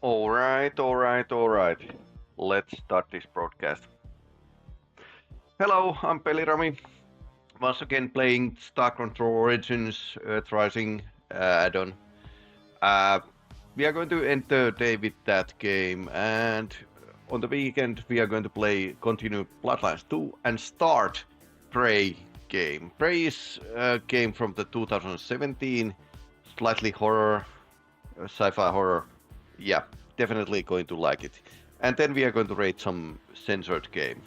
Alright. Let's start this broadcast. Hello, I'm Peli-Rami. Once again playing Star Control Origins Earthrising add-on. We are going to end the day with that game, and on the weekend we are going to continue Bloodlines 2 and start Prey game. Prey is a game from the 2017, slightly horror, sci-fi horror. Yeah, definitely going to like it. And then we are going to rate some censored game.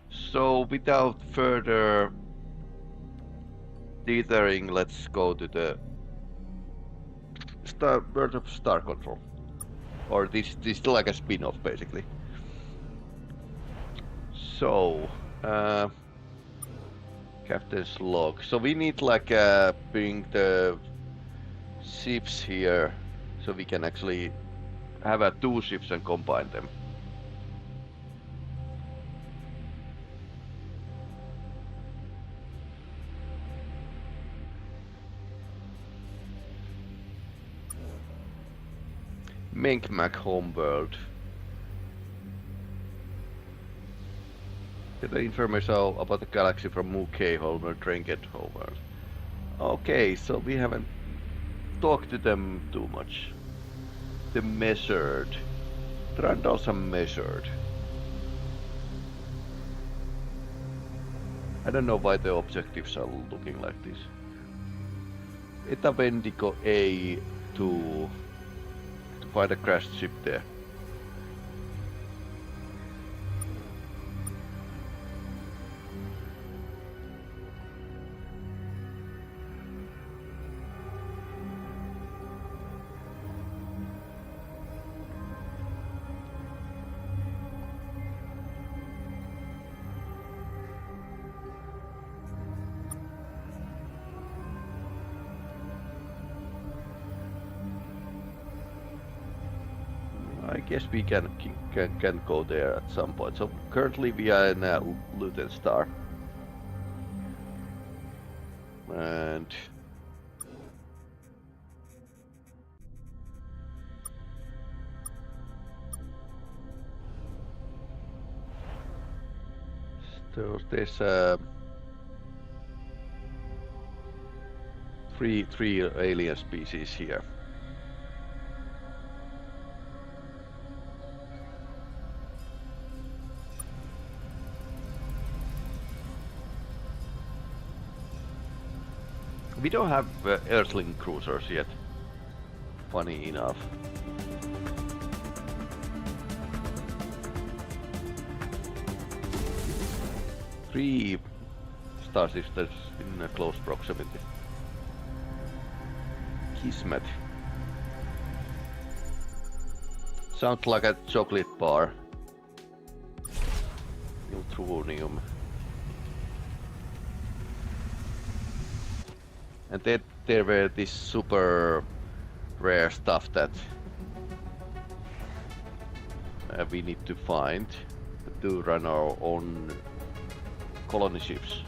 So without further dithering, let's go to the World of Star Control. Or this is like a spin-off basically. So Captain's log. So we need like bring the ships here so we can actually have two ships and combine them. Menkmak homeworld. Get the information about the galaxy from Mukay homeworld, Trinket homeworld. Okay, so we haven't talked to them too much. The measured. Trandals are measured. I don't know why the objectives are looking like this. Eta Vendigo A to find a crashed ship there. I guess we can go there at some point. So currently we are in Luton Star, and so there's three alien species here. We don't have Earthling cruisers yet, funny enough. Three star systems in close proximity. Kismet. Sounds like a chocolate bar. Neutronium. And then there were this super rare stuff that we need to find to run our own colony ships.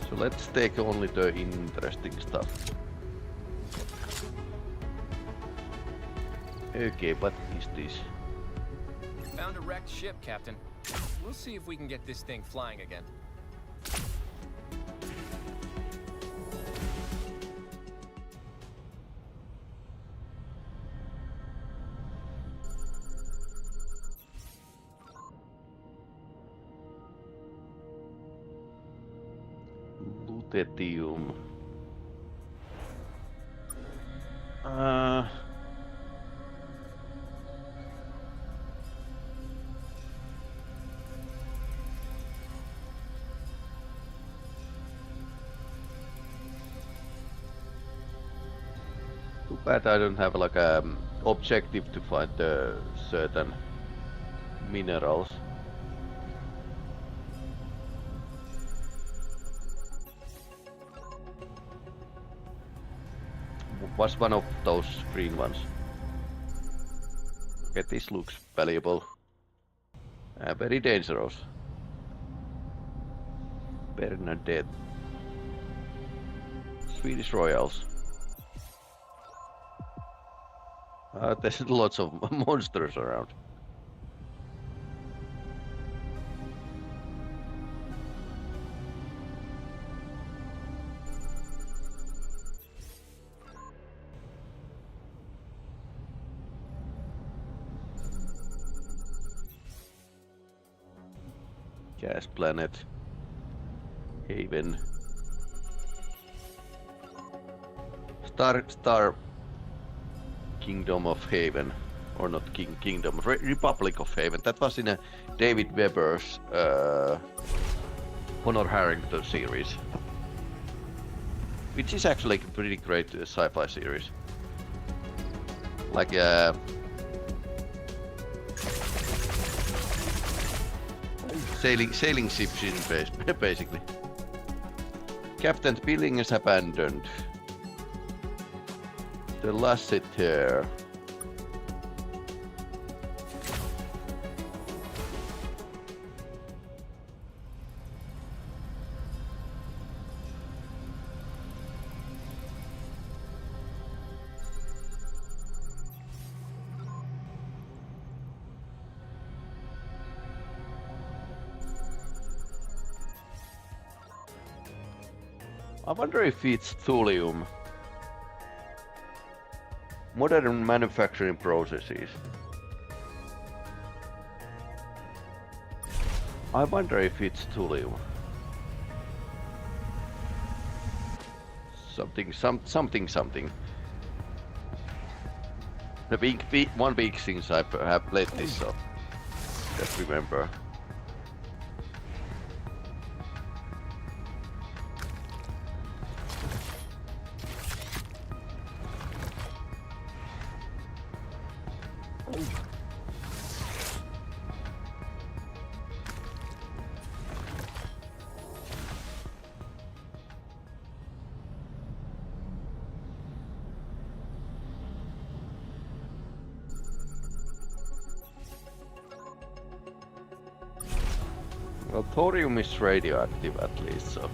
So let's take only the interesting stuff. Okay, what is this? Found a wrecked ship, Captain. We'll see if we can get this thing flying again. Lutetium. Too bad I don't have like a objective to find certain minerals. was one of those green ones. Okay, this looks valuable. Very dangerous. Bernadette. Swedish Royals. There's lots of monsters around. Gas planet. Haven. Star Kingdom of Haven. Or not Kingdom, Republic of Haven. That was in a David Weber's Honor Harrington series. Which is actually a pretty great sci-fi series. Like sailing ships in space, basically. Captain's building is abandoned. The Lasseter. I wonder if it's thulium. Modern manufacturing processes. I wonder if it's thulium. Something. One week since I have played this, so just remember. Well, thorium is radioactive at least, so...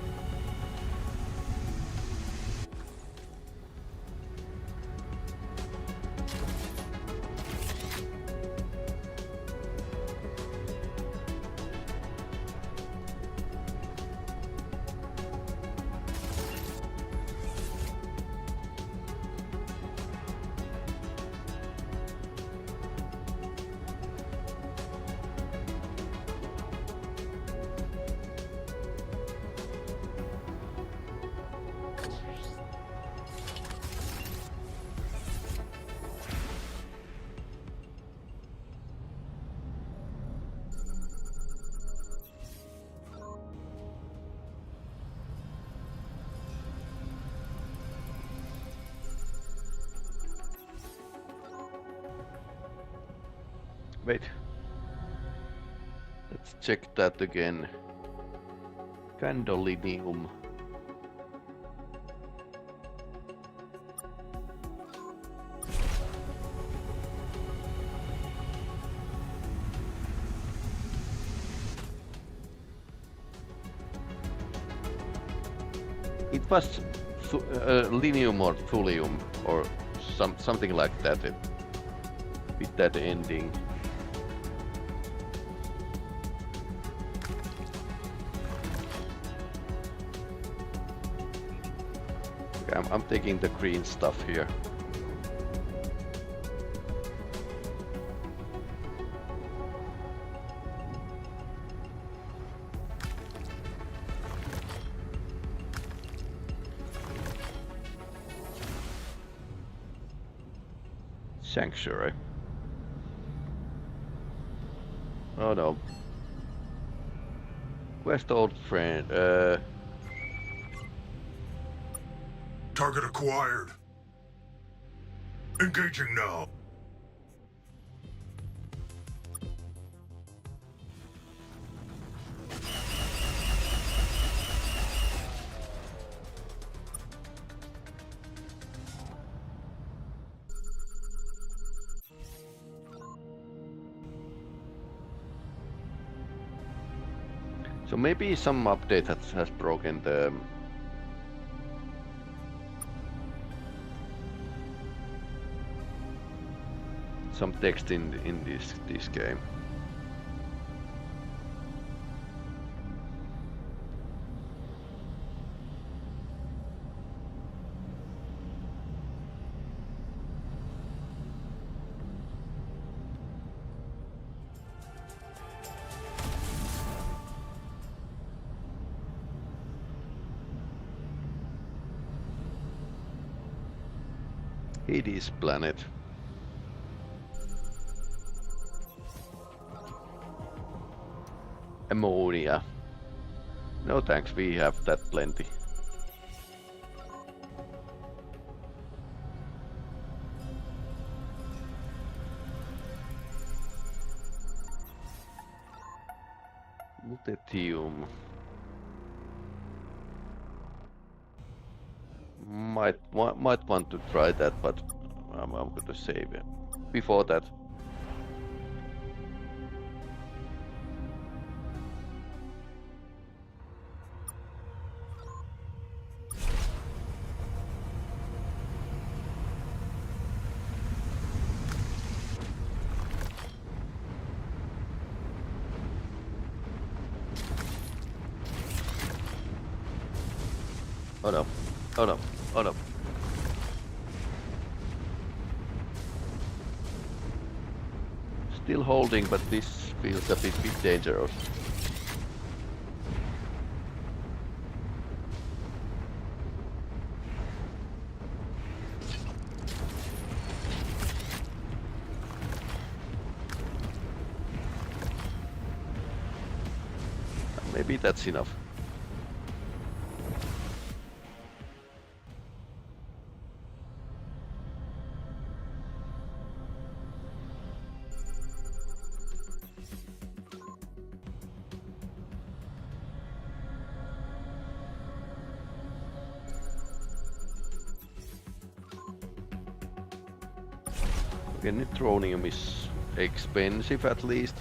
Wait. Let's check that again. Gadolinium. It was linium or thulium or something like that with that ending. I'm taking the green stuff here. Sanctuary. Oh no. Quest old friend. Target acquired. Engaging now. So maybe some update has broken the some text in this game. Hades planet. Ammonia. No thanks, we have that plenty. Lutetium. Might want to try that, but I'm going to save it. Before that. Oh no. Oh no. Oh no. Still holding, but this feels a bit dangerous. Maybe that's enough. Okay, neutronium is expensive at least.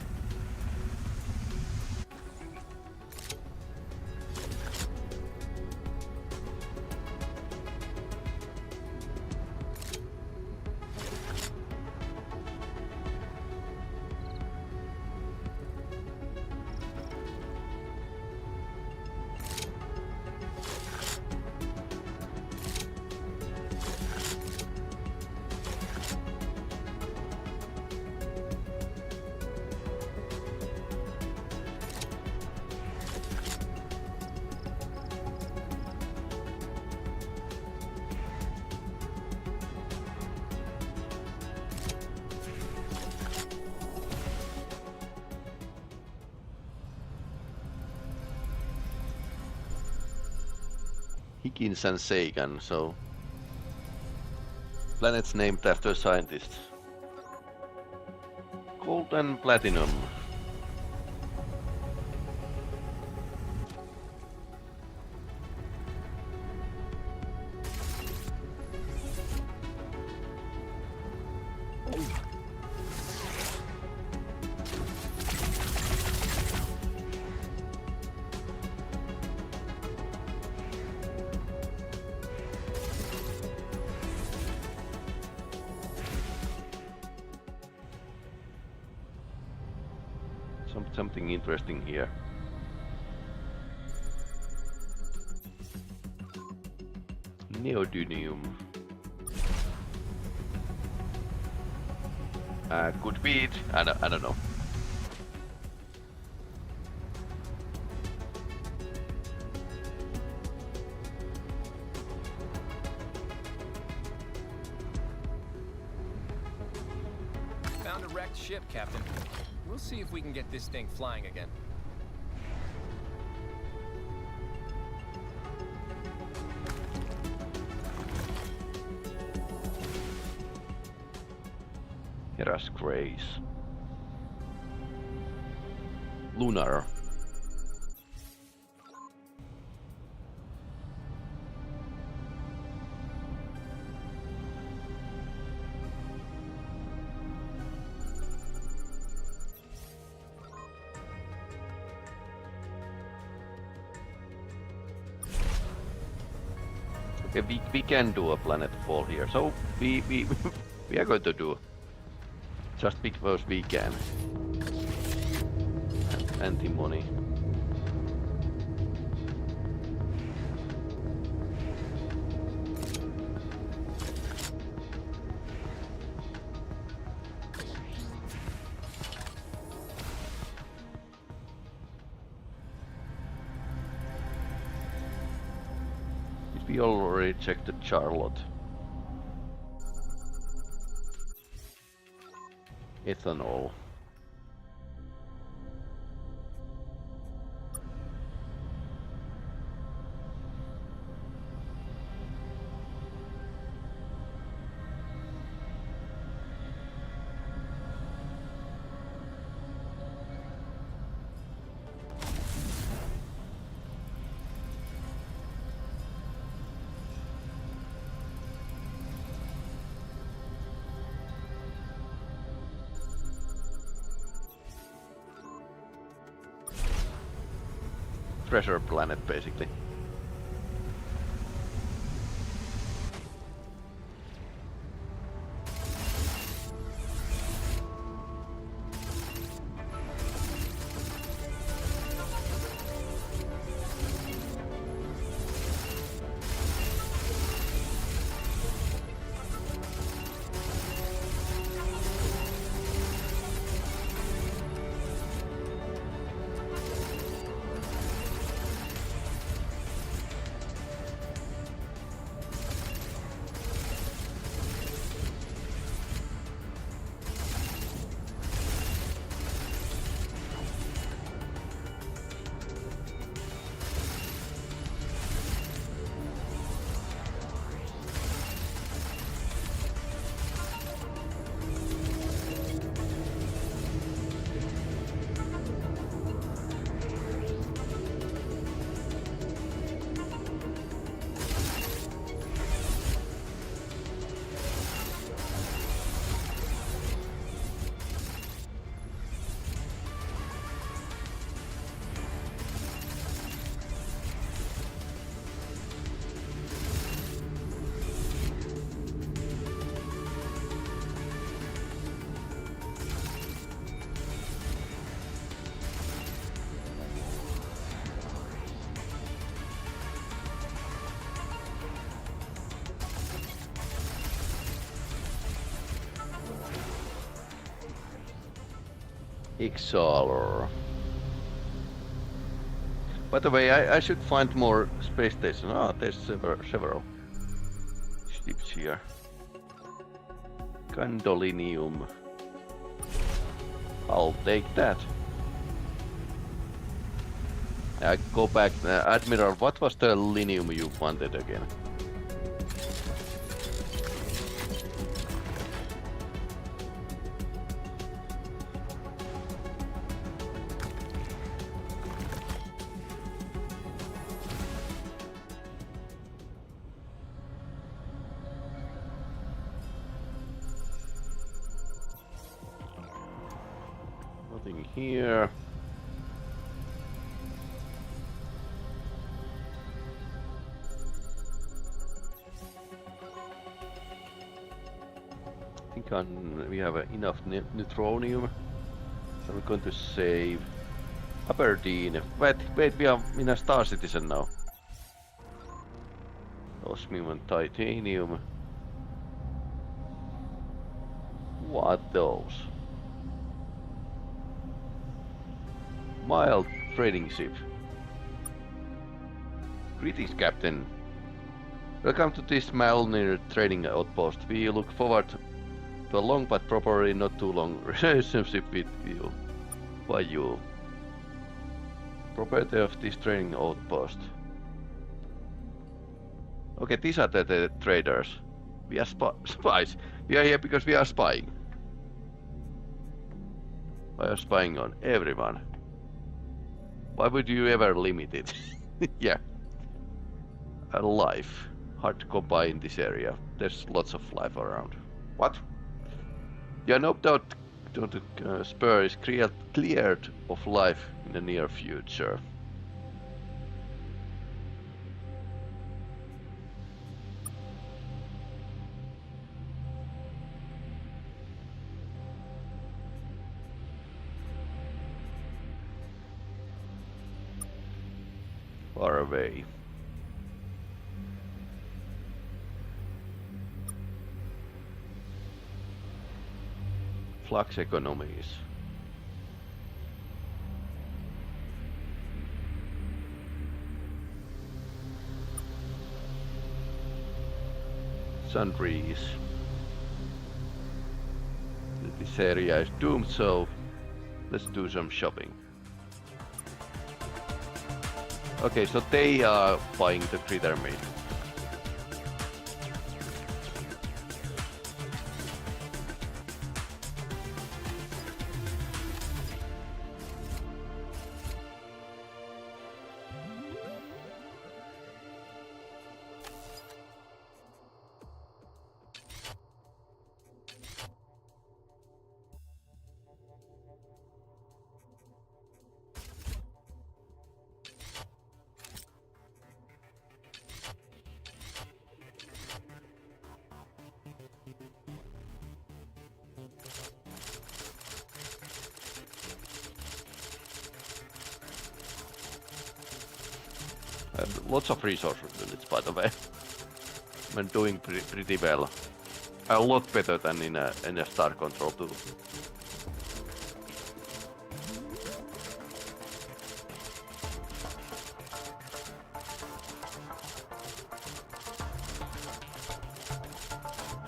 Higgins and Sagan, so planets named after scientists. Gold and platinum. Something interesting here. Neodymium. Could be it. I don't know. Found a wrecked ship, Captain. We'll see if we can get this thing flying again. Hera's Grace. Lunar. We can do a planet fall here, so we we are going to do just because we can. Anti-money. We already checked the Charlotte. Ethanol. Treasure planet, basically. Exhaler. By the way, I should find more space stations. Ah, there's several ships here. Gandolinium. I'll take that. I go back. Admiral, what was the linium you wanted again? Nothing here. I think we have enough neutronium. So we're going to save Aberdeen. Wait, we are in a Star Citizen now. Osmium and titanium. What those? Mild trading ship. Greetings, Captain. Welcome to this Malnir trading outpost. We look forward to a long but probably not too long relationship with you. Why you? Property of this trading outpost. Okay, these are the traders. We are spies. We are here because we are spying. We are spying on everyone. Why would you ever limit it? Yeah. A life. Hard to come by in this area. There's lots of life around. What? Yeah, no doubt the spur is cleared of life in the near future. far away. Flux economies. Sundries. This area is doomed, so let's do some shopping. Okay, so they are buying the critter meat. Lots of resource units, by the way. I'm doing pretty well. A lot better than in a Star Control 2.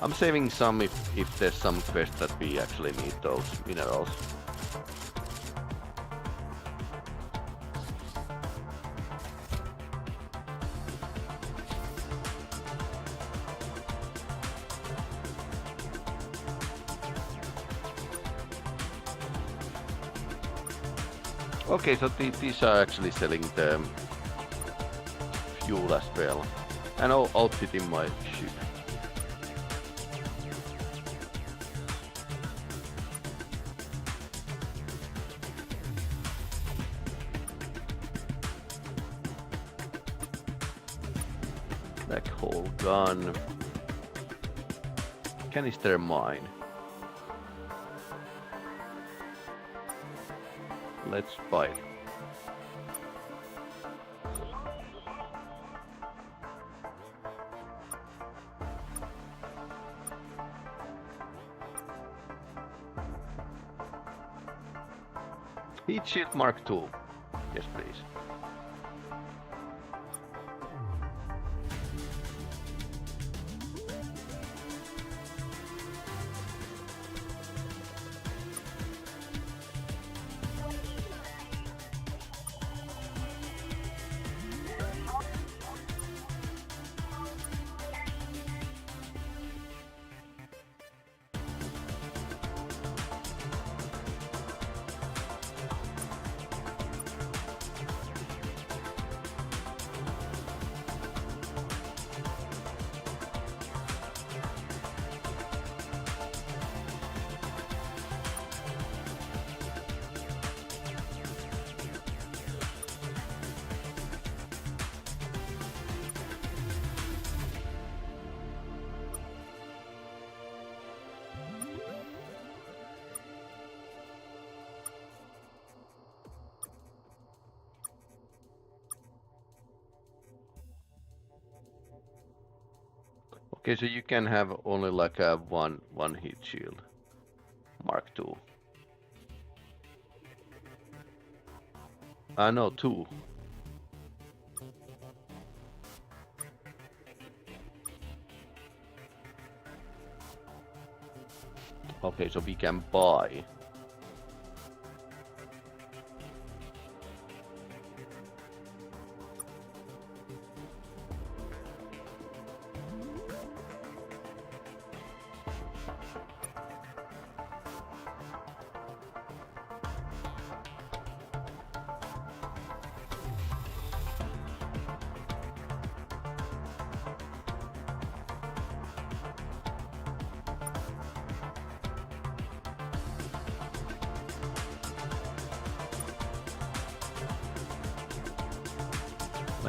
I'm saving some if there's some quest that we actually need those minerals. Okay, so these are actually selling the fuel as well. And outfitting my ship. Black hole gun. Canister mine. Let's buy it. Heat shield Mark II. Yes, please. Okay, so you can have only like a one heat shield. Mark II. No, 2. Okay, so we can buy.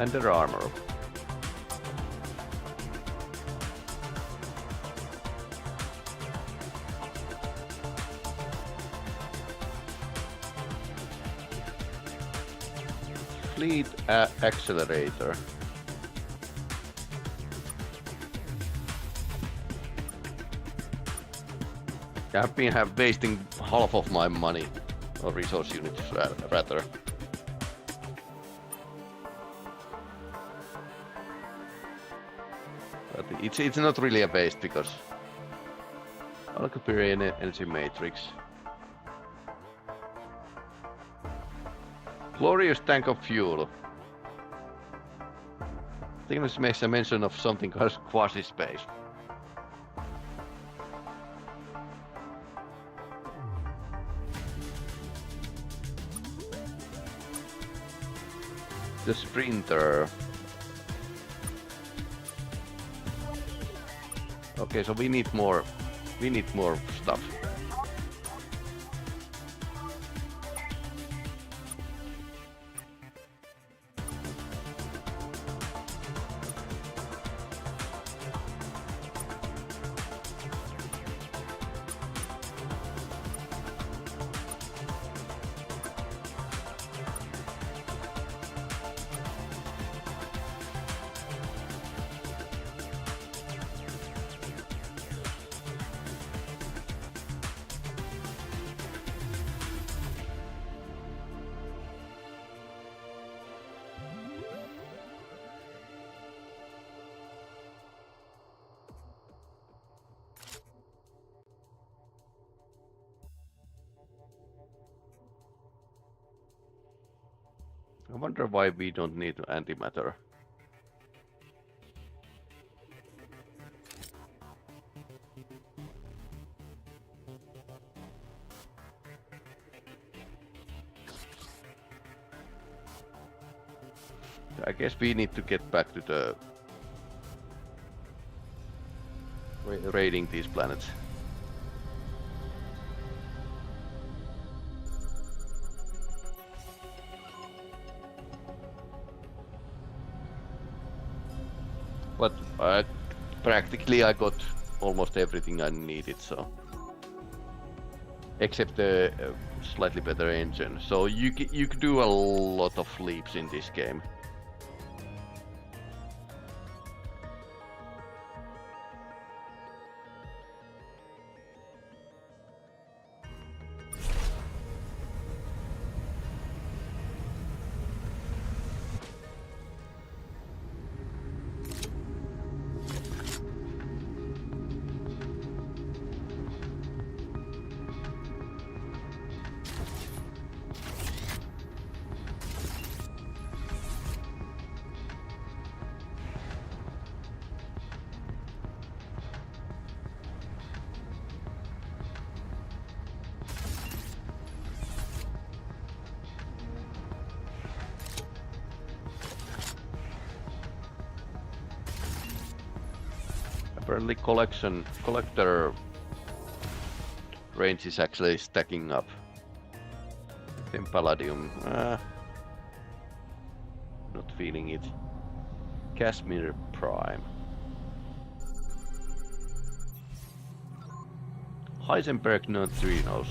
And their armor. Fleet accelerator. I've been wasting half of my money, or resource units rather. But it's not really a waste because I'll compare energy matrix. Glorious tank of fuel. I think this makes a mention of something called quasi-space. The sprinter. Okay, so we need more stuff. I wonder why we don't need antimatter. I guess we need to get back to the raiding these planets. But practically I got almost everything I needed, so except the slightly better engine. So you could do a lot of leaps in this game. Apparently collector range is actually stacking up. Then palladium, not feeling it. Kashmir Prime. Heisenberg neutrinos.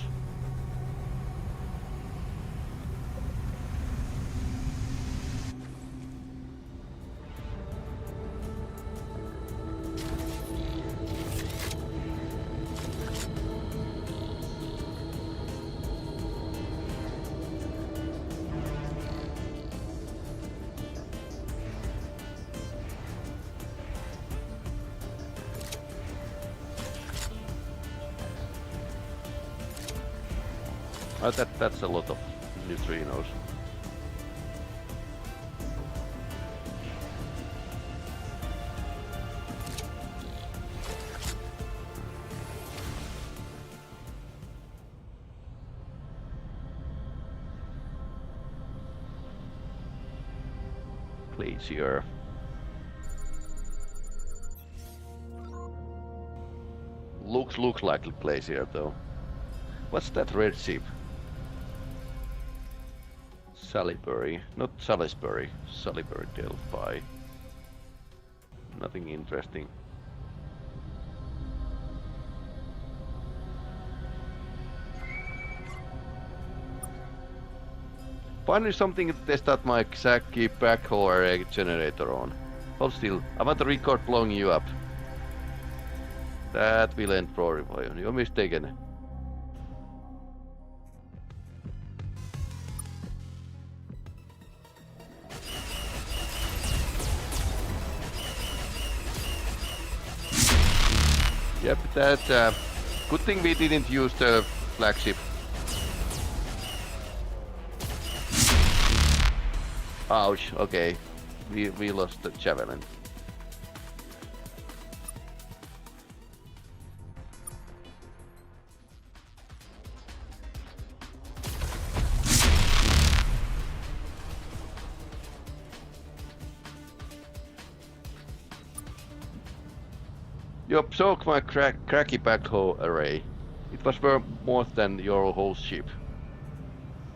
That's a lot of neutrinos. Glacier. Looks like a glacier though. What's that red ship? Salisbury, not Salisbury, Salisbury Delphi. Nothing interesting. Finally something to test out my Xaki backhaul array generator on. Hold still, I want to record blowing you up. That will end probably. You're mistaken. Yep, that's good thing we didn't use the flagship. Ouch, okay. We lost the javelin. You absorbed my cracky backhoe array. It was worth more than your whole ship.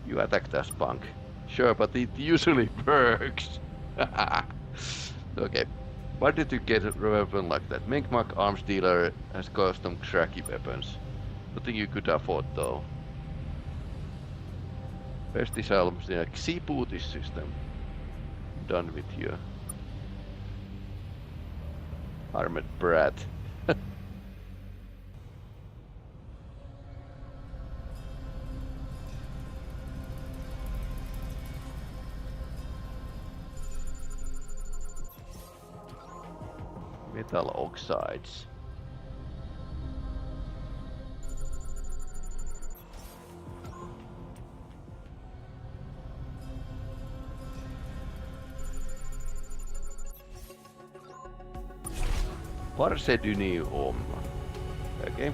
You attacked us, punk. Sure, but it usually works. Okay. Why did you get a weapon like that? Minkmak arms dealer has custom cracky weapons. Nothing you could afford though. Best is albums in a Xibootis system. Done with you. Armored brat. Metal oxides. Parsedunium. Okay.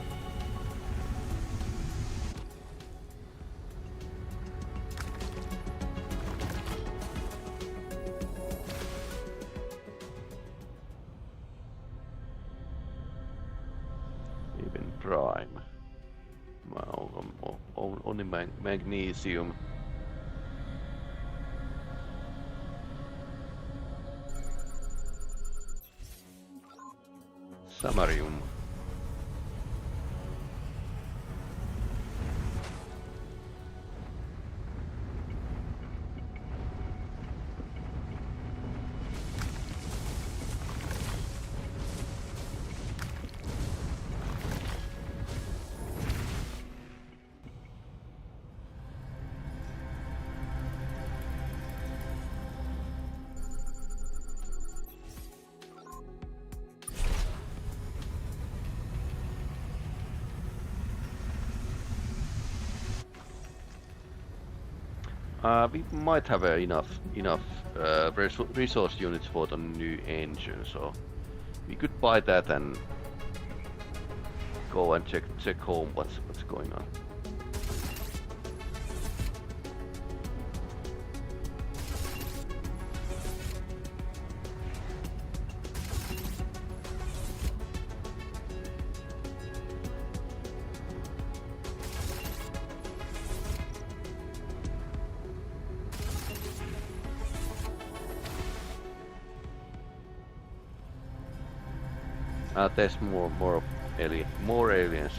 Even prime. Only magnesium. Samarium. We might have enough resource units for the new engine, so we could buy that and go and check home what's going on. There's more aliens.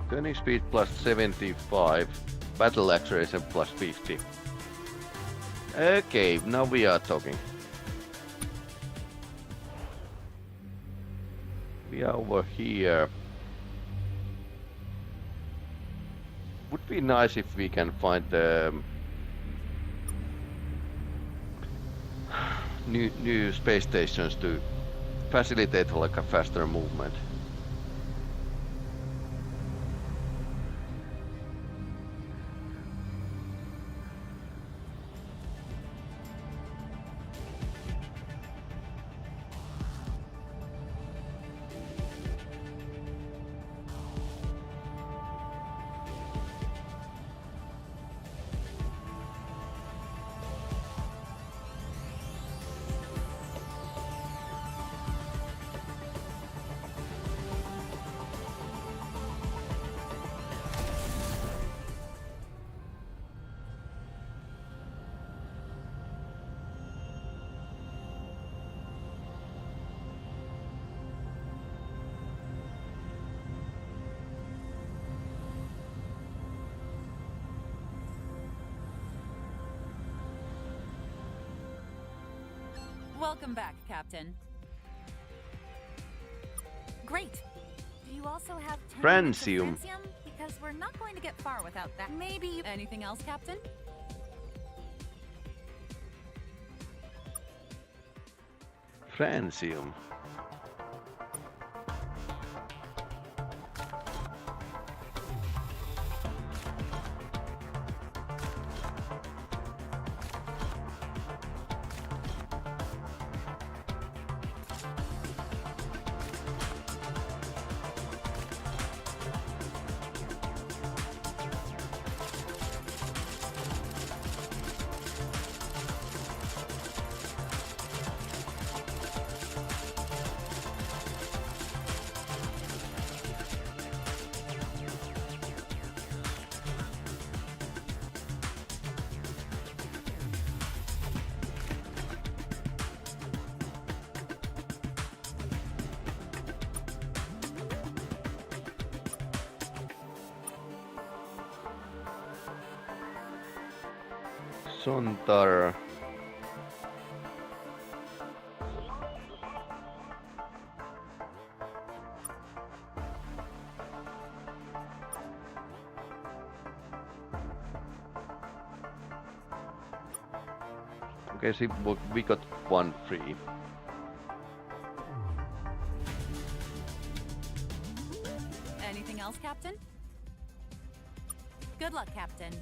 Turning speed plus 75, battle acceleration plus 50. Okay, now we are talking. We are over here. Would be nice if we can find the new space stations to facilitate like a faster movement. Welcome back, Captain. Great. Do you also have 10 minutes of Francium. francium? Because we're not going to get far without that. Maybe anything else, Captain? Francium. Sontar. Okay, see, we got one free. Anything else, Captain? Good luck, Captain.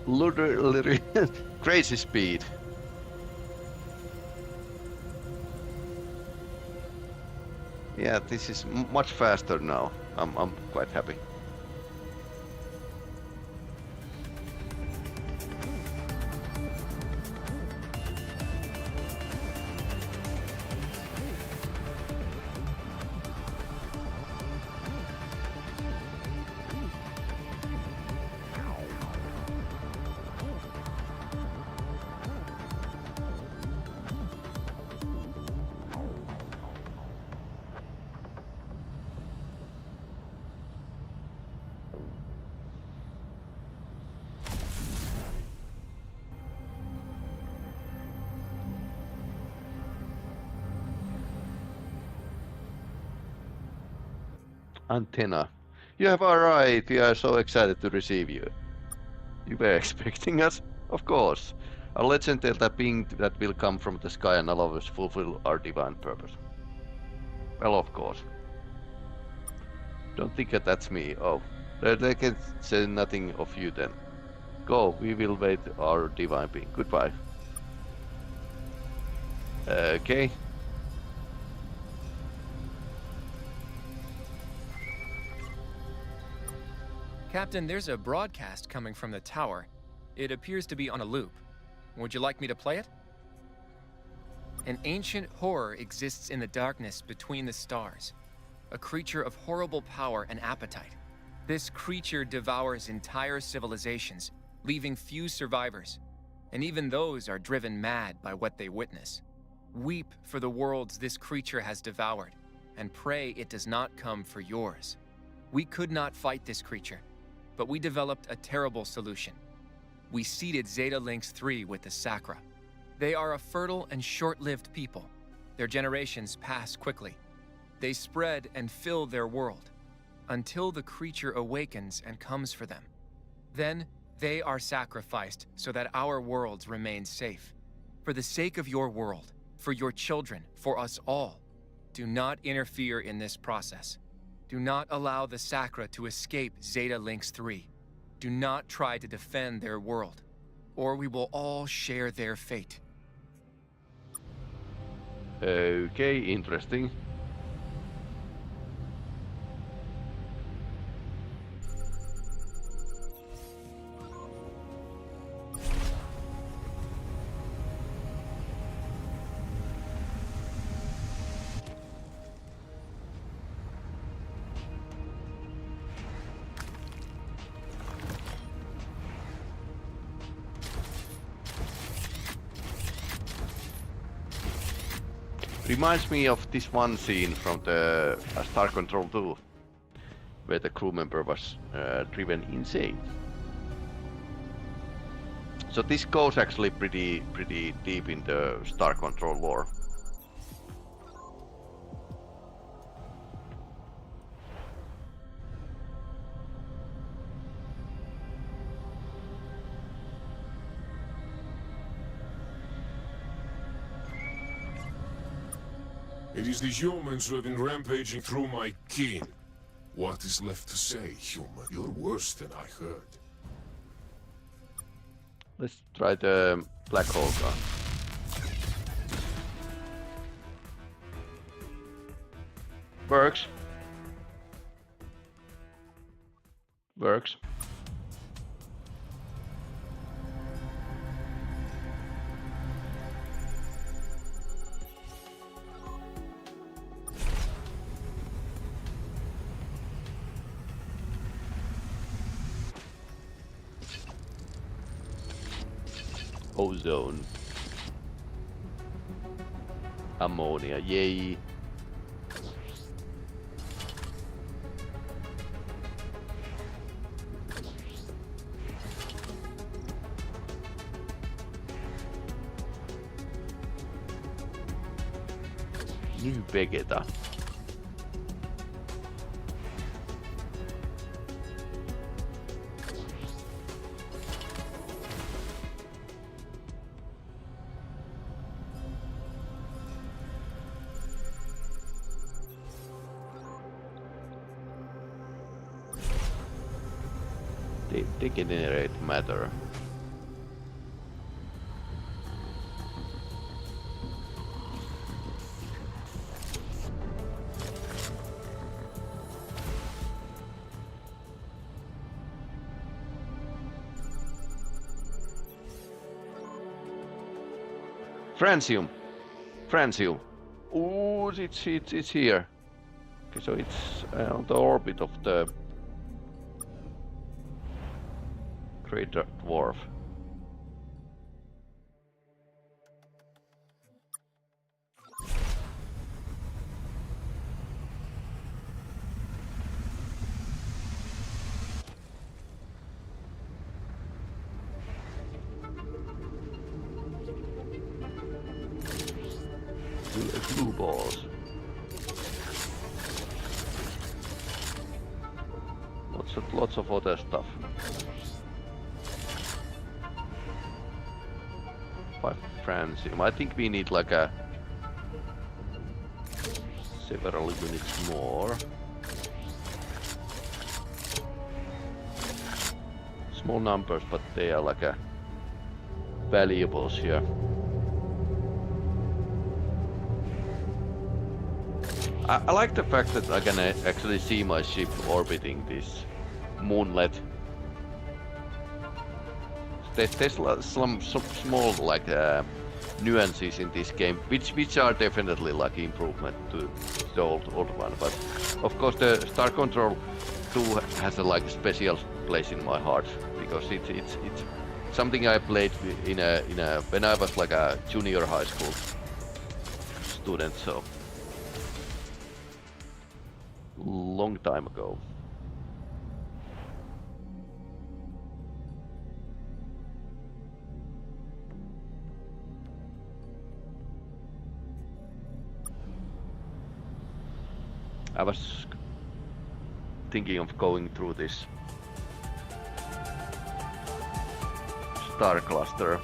Literally crazy speed. Yeah, this is much faster now. I'm quite happy. Antenna. You have arrived. We are so excited to receive you. You were expecting us? Of course. A legendary being that will come from the sky and allow us to fulfill our divine purpose. Well, of course. Don't think that that's me. Oh, they can say nothing of you then. Go, we will wait our divine being. Goodbye. Okay. Captain, there's a broadcast coming from the tower. It appears to be on a loop. Would you like me to play it? An ancient horror exists in the darkness between the stars. A creature of horrible power and appetite. This creature devours entire civilizations, leaving few survivors. And even those are driven mad by what they witness. Weep for the worlds this creature has devoured, and pray it does not come for yours. We could not fight this creature, but we developed a terrible solution. We seeded Zeta Lynx 3 with the Sacra. They are a fertile and short-lived people. Their generations pass quickly. They spread and fill their world until the creature awakens and comes for them. Then they are sacrificed so that our worlds remain safe. For the sake of your world, for your children, for us all, do not interfere in this process. Do not allow the Sacra to escape Zeta Lynx 3. Do not try to defend their world, or we will all share their fate. Okay, interesting. Reminds me of this one scene from the Star Control 2, where the crew member was driven insane. So this goes actually pretty deep in the Star Control lore. It is the humans who have been rampaging through my kin. What is left to say, human? You're worse than I heard. Let's try the black hole gun. Works. Works. Ozone. Ammonia, yay. New Vegeta. Degenerate matter. Francium. Francium. Oh, it's here. Okay, so it's on the orbit of the Great Dwarf. Blue balls. Lots of other stuff. 5 francium. I think we need like a several units more. Small numbers, but they are like a valuables here. I like the fact that I can actually see my ship orbiting this moonlet. There's some small like nuances in this game, which are definitely like improvement to the old one. But of course, the Star Control 2 has a like special place in my heart because it's something I played in a when I was like a junior high school student, so long time ago. I was thinking of going through this star cluster.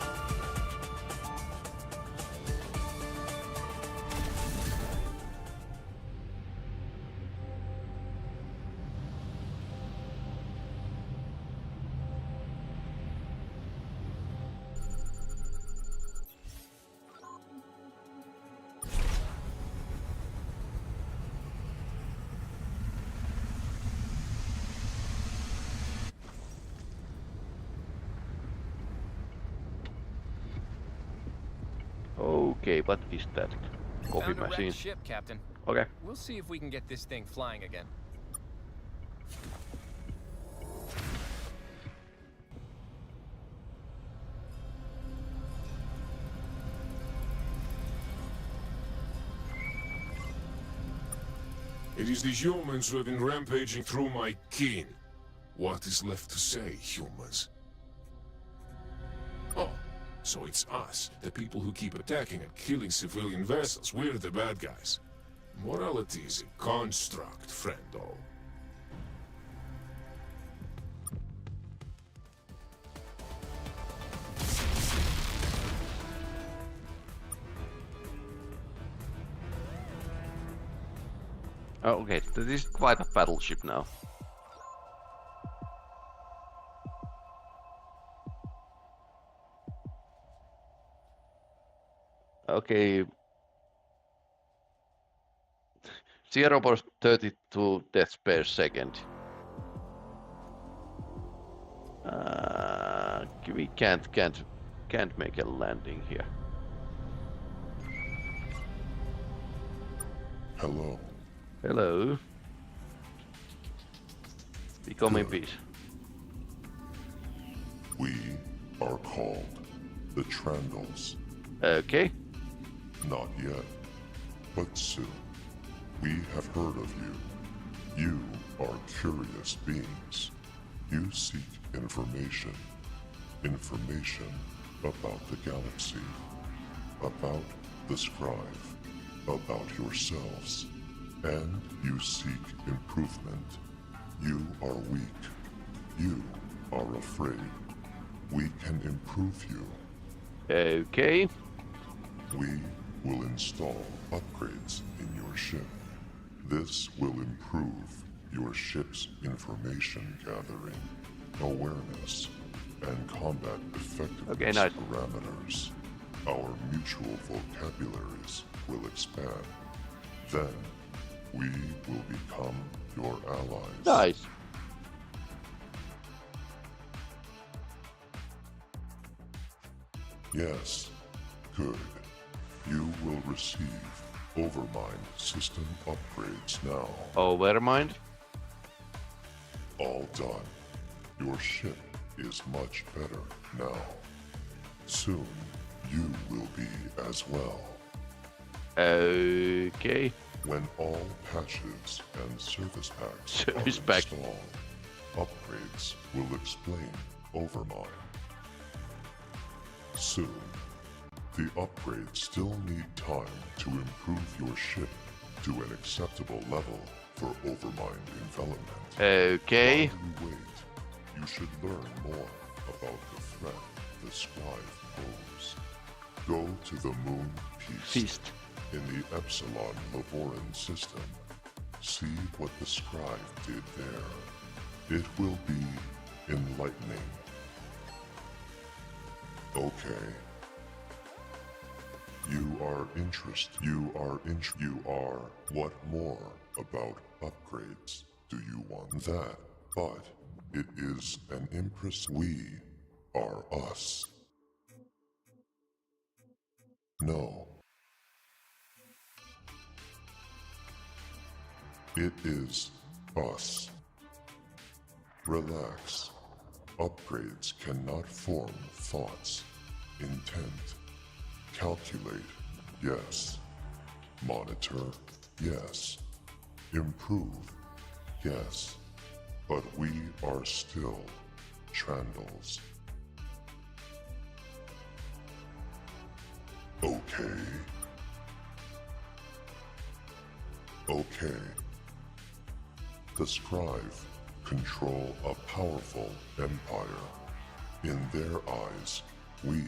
Okay, what is that? Coffee Found a machine. wrecked ship, Captain. Okay. We'll see if we can get this thing flying again. It is these humans who have been rampaging through my kin. What is left to say, humans? Oh, so it's us, the people who keep attacking and killing civilian vessels. We're the bad guys. Morality is a construct, friendo. Oh, okay, this is quite a battleship now. Okay. 0.32 deaths per second. We can't make a landing here. Hello. Hello. Become in Good. peace. We are called the Trandals. Okay. Not yet, but soon. We have heard of you. You are curious beings. You seek information. Information about the galaxy. About the scribe. About yourselves. And you seek improvement. You are weak. You are afraid. We can improve you. Okay. We will install upgrades in your ship. This will improve your ship's information gathering, awareness, and combat effectiveness Okay, nice. parameters. Our mutual vocabularies will expand. Then, we will become your allies. Nice. Yes, good. You will receive Overmind system upgrades now. Overmind. All done. Your ship is much better now. Soon, you will be as well. Okay. When all patches and service packs Service are pack. installed, upgrades will explain Overmind. Soon, the upgrades still need time to improve your ship to an acceptable level for Overmind development. Okay. While you wait, you should learn more about the threat the scribe pose. Go to the Moon Feast. in the Epsilon Laboran system. See what the scribe did there. It will be enlightening. Okay. You are what more about upgrades do you want? That, but it is an impress. We are us. No. It is us. Relax. Upgrades cannot form thoughts. Intent. Calculate. Yes. Monitor. Yes. Improve. Yes. But we are still Trandals. Okay. Okay. The Scribe control a powerful empire. In their eyes, we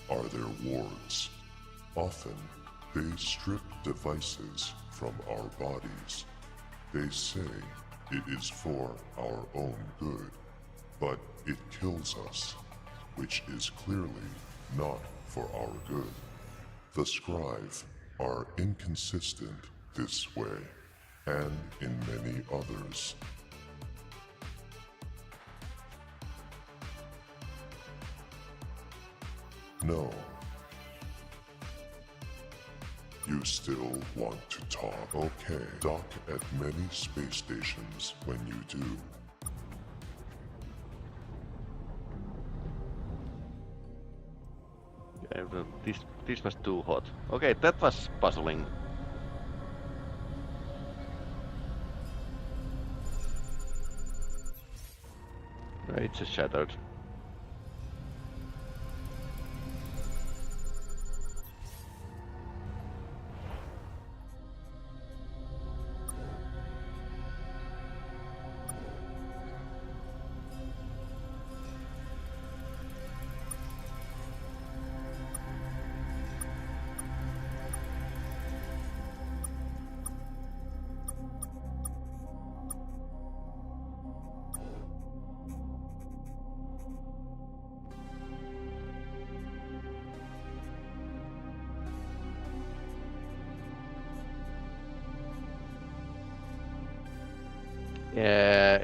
are their wards. Often, they strip devices from our bodies. They say it is for our own good, but it kills us, which is clearly not for our good. The Scribe are inconsistent this way, and in many others. No. You still want to talk? Okay. Dock at many space stations when you do. This was too hot. Okay, that was puzzling. It's just shattered.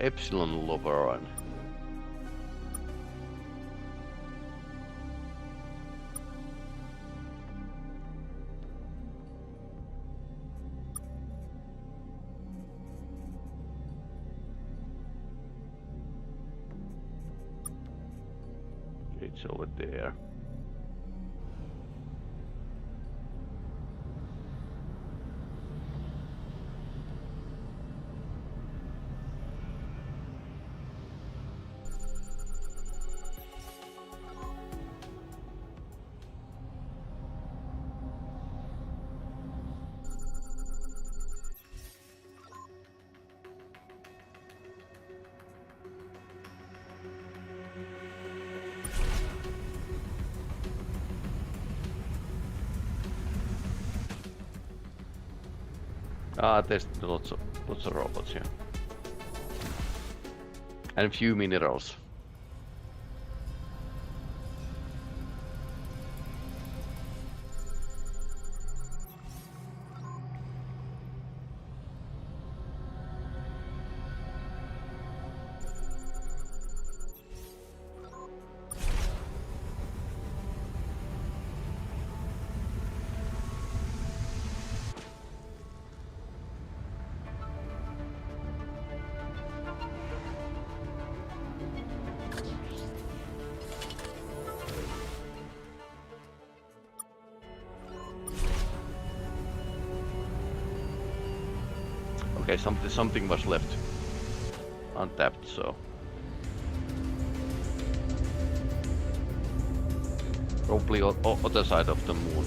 Epsilon Loveron. It's over there. There's lots of robots here. And a few minerals. Okay, something was left untapped, so probably other side of the moon.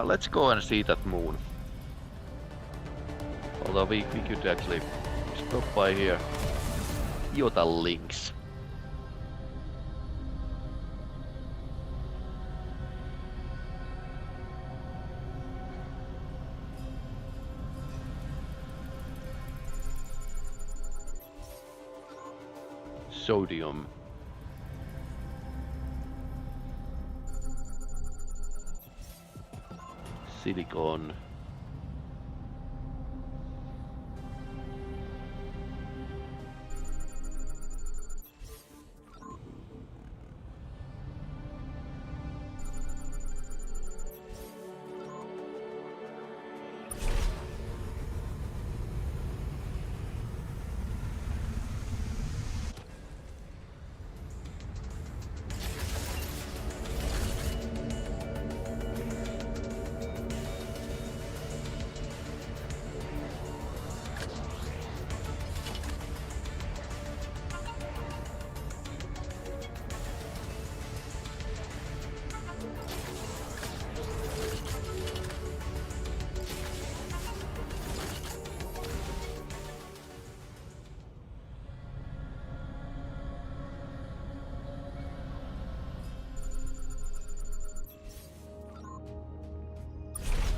Let's go and see that moon. Although we could actually stop by here. Iota links. Sodium. Silicon.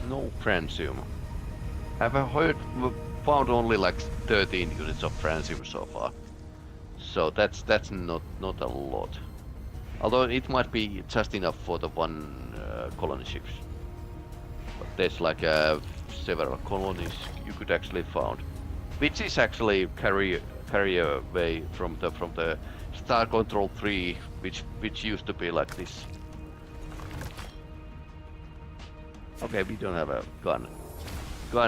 No francium. Have I found only like 13 units of francium so far. So that's not a lot. Although it might be just enough for the one colony ships. But there's like several colonies you could actually found, which is actually carry away from the Star Control 3, which used to be like this. Okay, we don't have a gun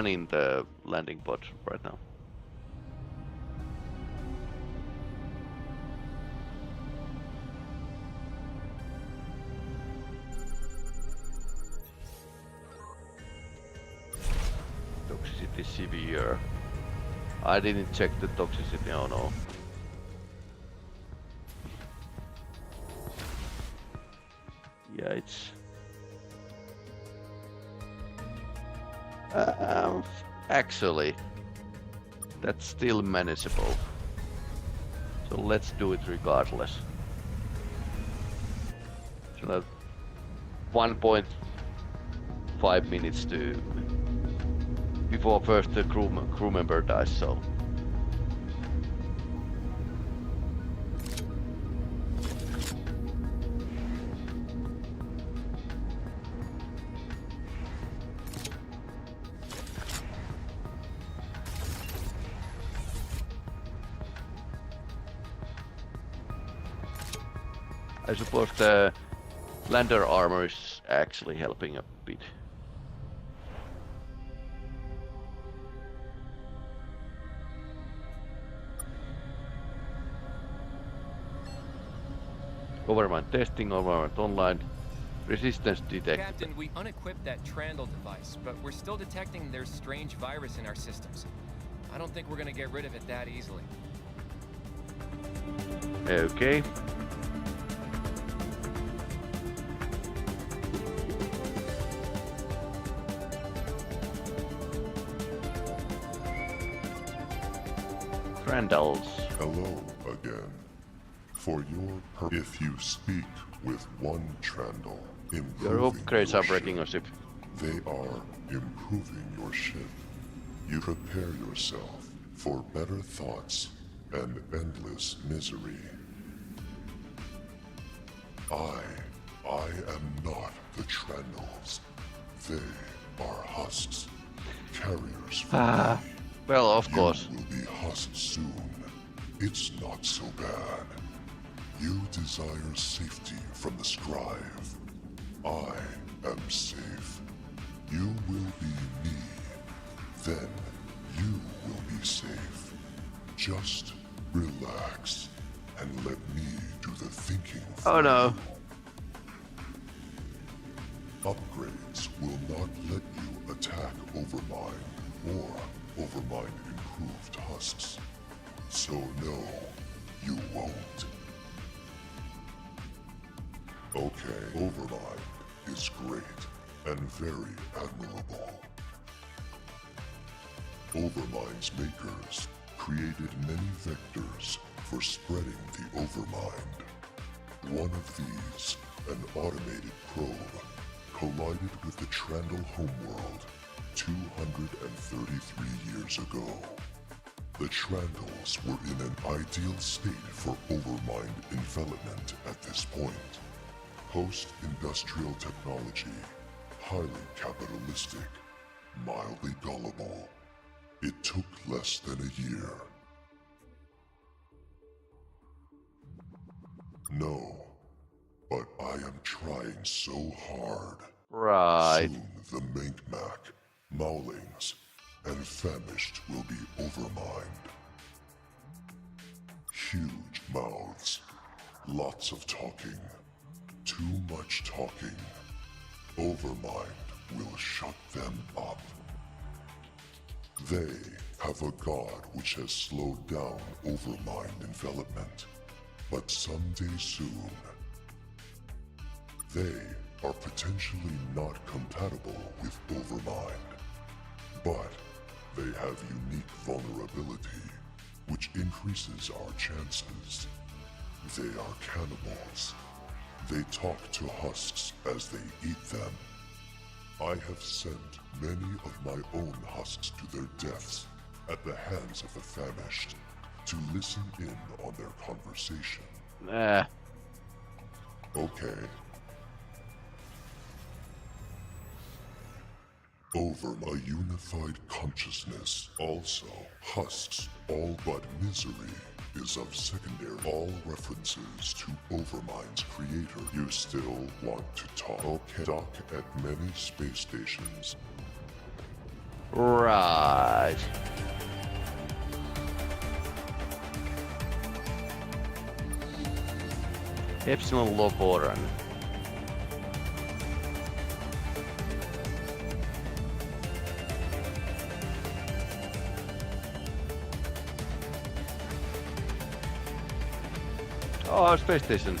in the landing pod right now. Toxicity severe. I didn't check the toxicity, oh no. Yeah, it's... actually, that's still manageable. So let's do it regardless. So that 1.5 minutes to before first the crew member dies. So I suppose the lander armor is actually helping a bit. Overmind testing, overmind online, resistance detected. Captain, we unequipped that Trandle device, but we're still detecting there's strange virus in our systems. I don't think we're gonna get rid of it that easily. Okay. Trandles. Hello again. For your if you speak with one Trandle, Your improving upgrades your are breaking your ship, ship. they are improving your ship. You prepare yourself for better thoughts and endless misery. I am not the Trandles. They are husks, carriers for me. Well, of course. You will be husked soon. It's not so bad. You desire safety from the Scribe. I am safe. You will be me. Then you will be safe. Just relax and let me do the thinking for Oh no. you. Upgrades will not let you attack Overmind or Overmind improved husks. So no, you won't. Okay, Overmind is great and very admirable. Overmind's makers created many vectors for spreading the Overmind. One of these, an automated probe, collided with the Trandle homeworld 233 years ago. The Trandles were in an ideal state for Overmind envelopment at this point. Post-industrial technology, highly capitalistic, mildly gullible. It took less than a year. No, but I am trying so hard. Right. Soon the Minkmac, Maulings, and Famished will be Overmind. Huge mouths, lots of talking, too much talking. Overmind will shut them up. They have a god which has slowed down Overmind envelopment, but someday soon, they are potentially not compatible with Overmind, but they have unique vulnerability, which increases our chances. They are cannibals. They talk to husks as they eat them. I have sent many of my own husks to their deaths at the hands of the famished to listen in on their conversation. Nah. Okay. Over a unified consciousness, also, husks all but misery is of secondary. All references to Overmind's creator. You still want to talk? Okay. Dock at many space stations. Right. Epsilon Loboran. Oh, space station.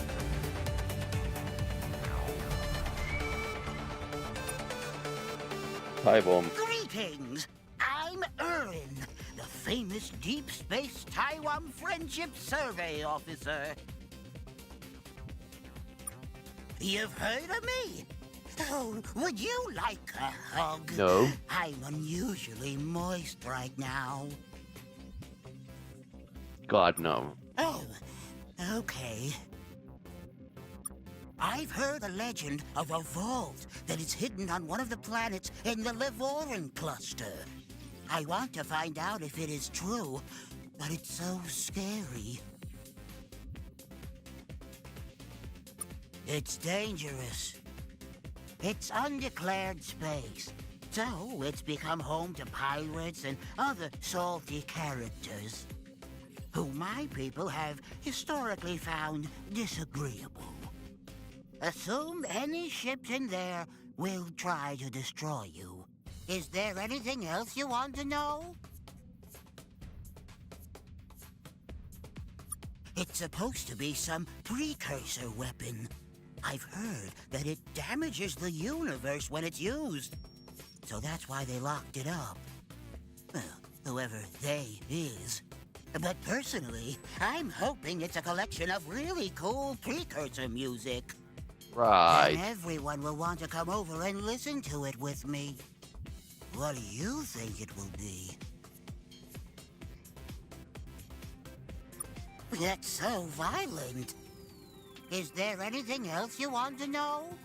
Hi, Bomb. Greetings! I'm Erin, the famous Deep Space Taiwan Friendship Survey Officer. You've heard of me? Oh, would you like a hug? No. I'm unusually moist right now. God, no. Oh, okay. I've heard a legend of a vault that is hidden on one of the planets in the Livoran cluster. I want to find out if it is true, but it's so scary. It's dangerous. It's undeclared space, so it's become home to pirates and other salty characters, who my people have historically found disagreeable. Assume any ships in there will try to destroy you. Is there anything else you want to know? It's supposed to be some precursor weapon. I've heard that it damages the universe when it's used. So that's why they locked it up. Well, whoever they is. But personally, I'm hoping it's a collection of really cool precursor music. Right. And everyone will want to come over and listen to it with me. What do you think it will be? That's so violent. Is there anything else you want to know?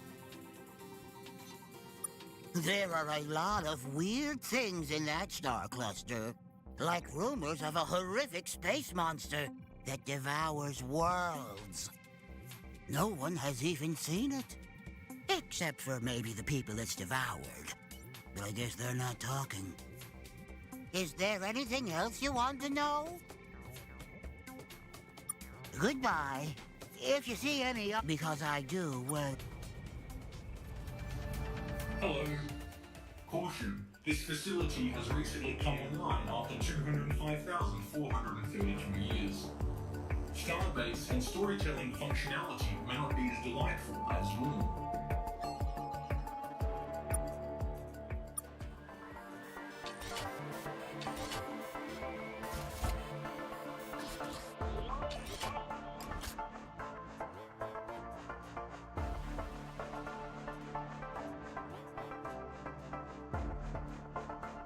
There are a lot of weird things in that star cluster. Like rumors of a horrific space monster that devours worlds. No one has even seen it. Except for maybe the people it's devoured. But I guess they're not talking. Is there anything else you want to know? Goodbye. If you see any, because I do, well... Hello. Caution. This facility has recently come online after 205,433 years. Starbase and storytelling functionality may not be as delightful as normal.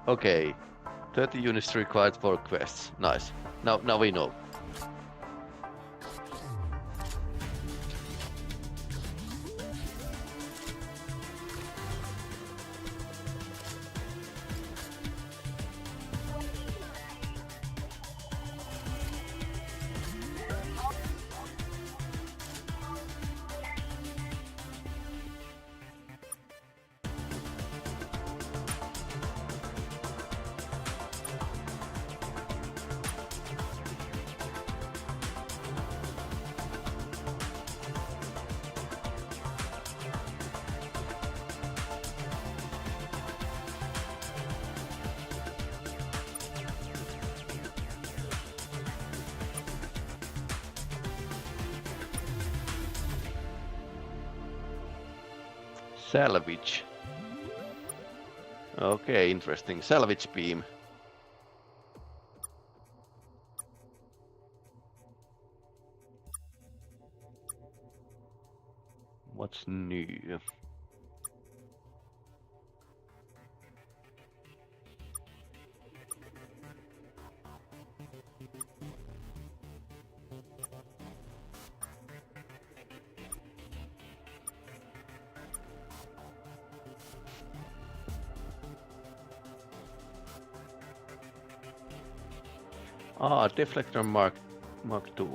Okay. 30 units required for quests. Nice. Now we know. Salvage. Okay, interesting. Salvage beam. What's new? Ah, deflector Mark II.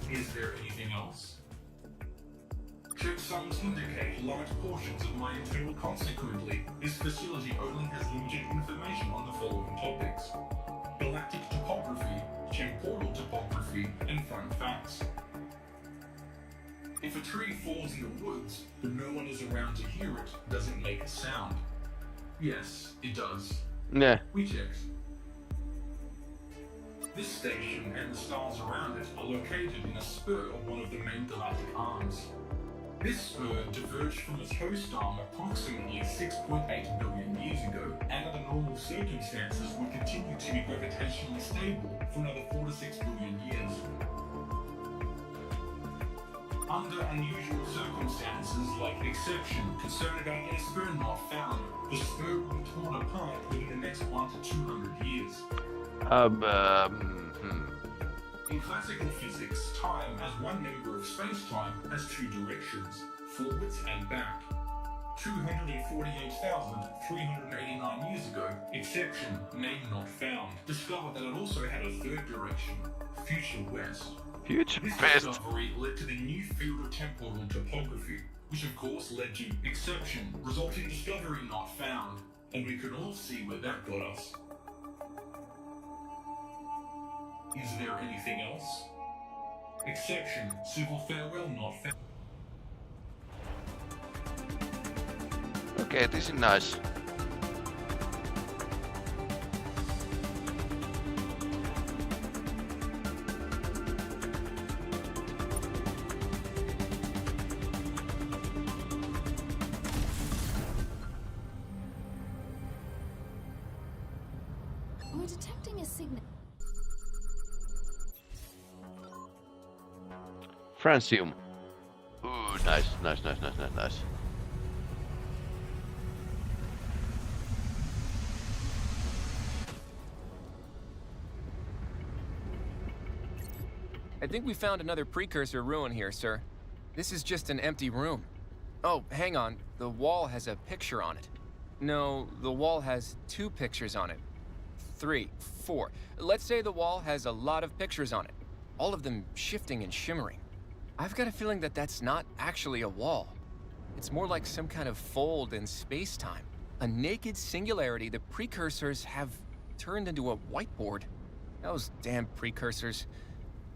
Is there anything else? Checksums indicate large portions of my internal. Consequently, this facility only has limited information on the following topics: galactic topography, temporal topography, and fun facts. If a tree falls in the woods, but no one is around to hear it, does it make a sound? Yes, it does. Yeah. We checked. This station and the stars around it are located in a spur of one of the main galactic arms. This spur diverged from its host arm approximately 6.8 billion years ago, and under normal circumstances would continue to be gravitationally stable for another 4 to 6 billion years. Under unusual circumstances like exception concerned about a spur not found, the spur will be torn apart within the next 1 to 200 years. In classical physics, time as one member of space-time has two directions, forwards and back. 248,389 years ago, exception, name not found, discovered that it also had a third direction, future west. Future This west. discovery led to the new field of temporal topography, which of course led to exception, resulting discovery not found, and we can all see where that got us. Is there anything else? Exception, civil farewell not found. Okay, this is nice. We're detecting a signal. Francium. Ooh, nice. I think we found another precursor ruin here, sir. This is just an empty room. Oh, hang on. The wall has a picture on it. No, the wall has 2 pictures on it. 3, 4. Let's say the wall has a lot of pictures on it. All of them shifting and shimmering. I've got a feeling that that's not actually a wall. It's more like some kind of fold in space-time. A naked singularity the precursors have turned into a whiteboard. Those damn precursors.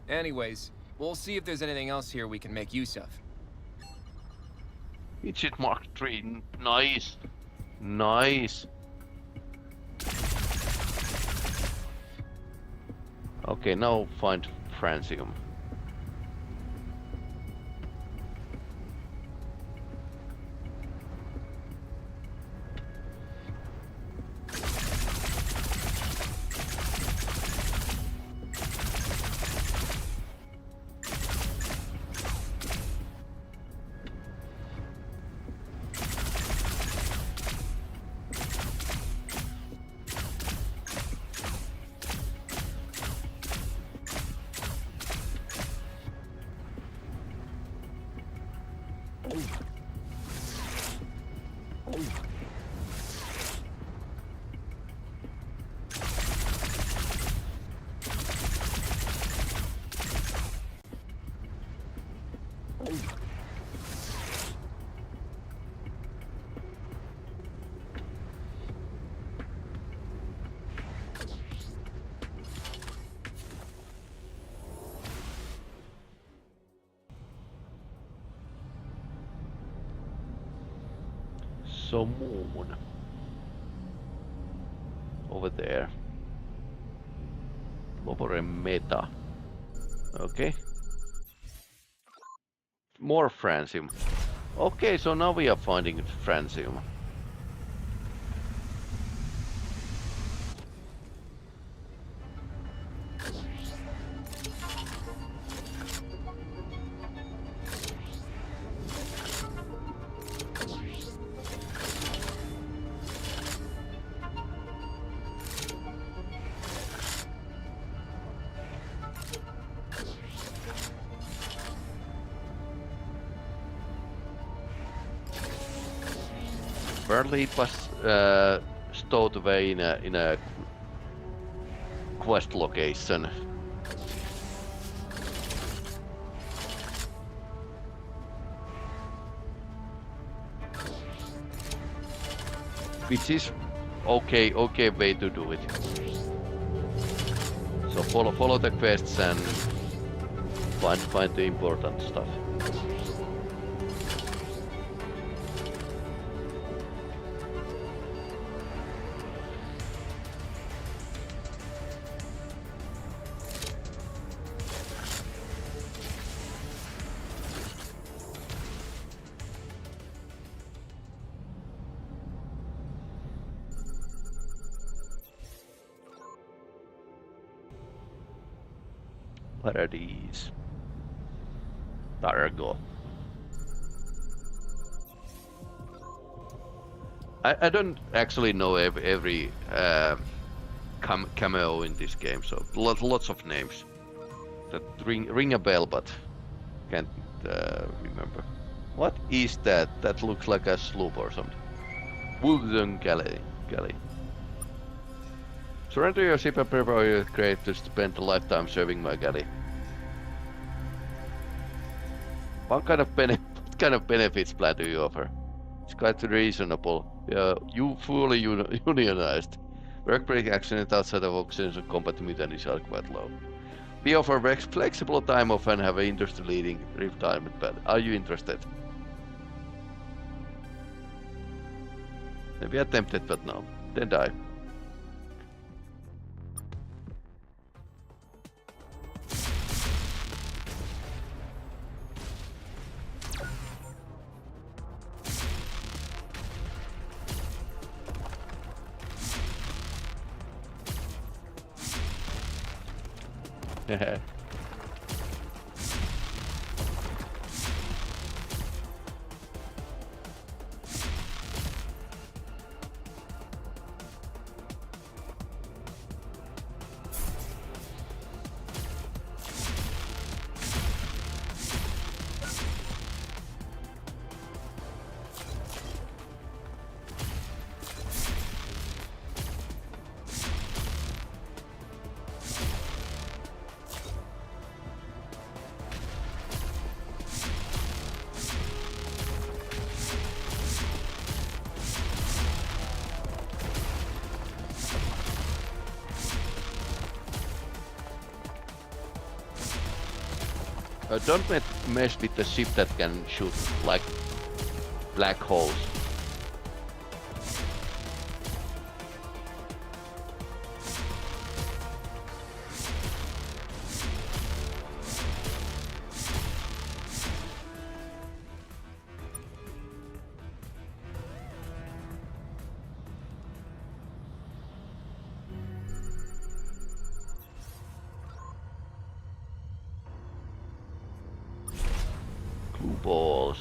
Anyways, we'll see if there's anything else here we can make use of. Midget Mark III. Nice. Nice. Okay, now find Francium. So moon over there. Lobore meta. Okay. More francium. Okay, so now we are finding francium. Apparently it was stowed away in a quest location. Which is okay way to do it. So follow the quests and find the important stuff. Paradise. Targo. I don't actually know every cameo in this game, so lots of names that ring a bell, but can't remember. What is that? That looks like a sloop or something. Wooden galley. Surrender your ship and prepare your creators to spend a lifetime serving my galley. What kind of benefits plan do you offer? It's quite reasonable. You fully unionized. Work-break accident outside of options and combat mutinies are quite low. We offer flexible time off and have an industry-leading retirement plan. Are you interested? Maybe attempted, but no. Then die. Don't mess with the ship that can shoot like black holes. Balls.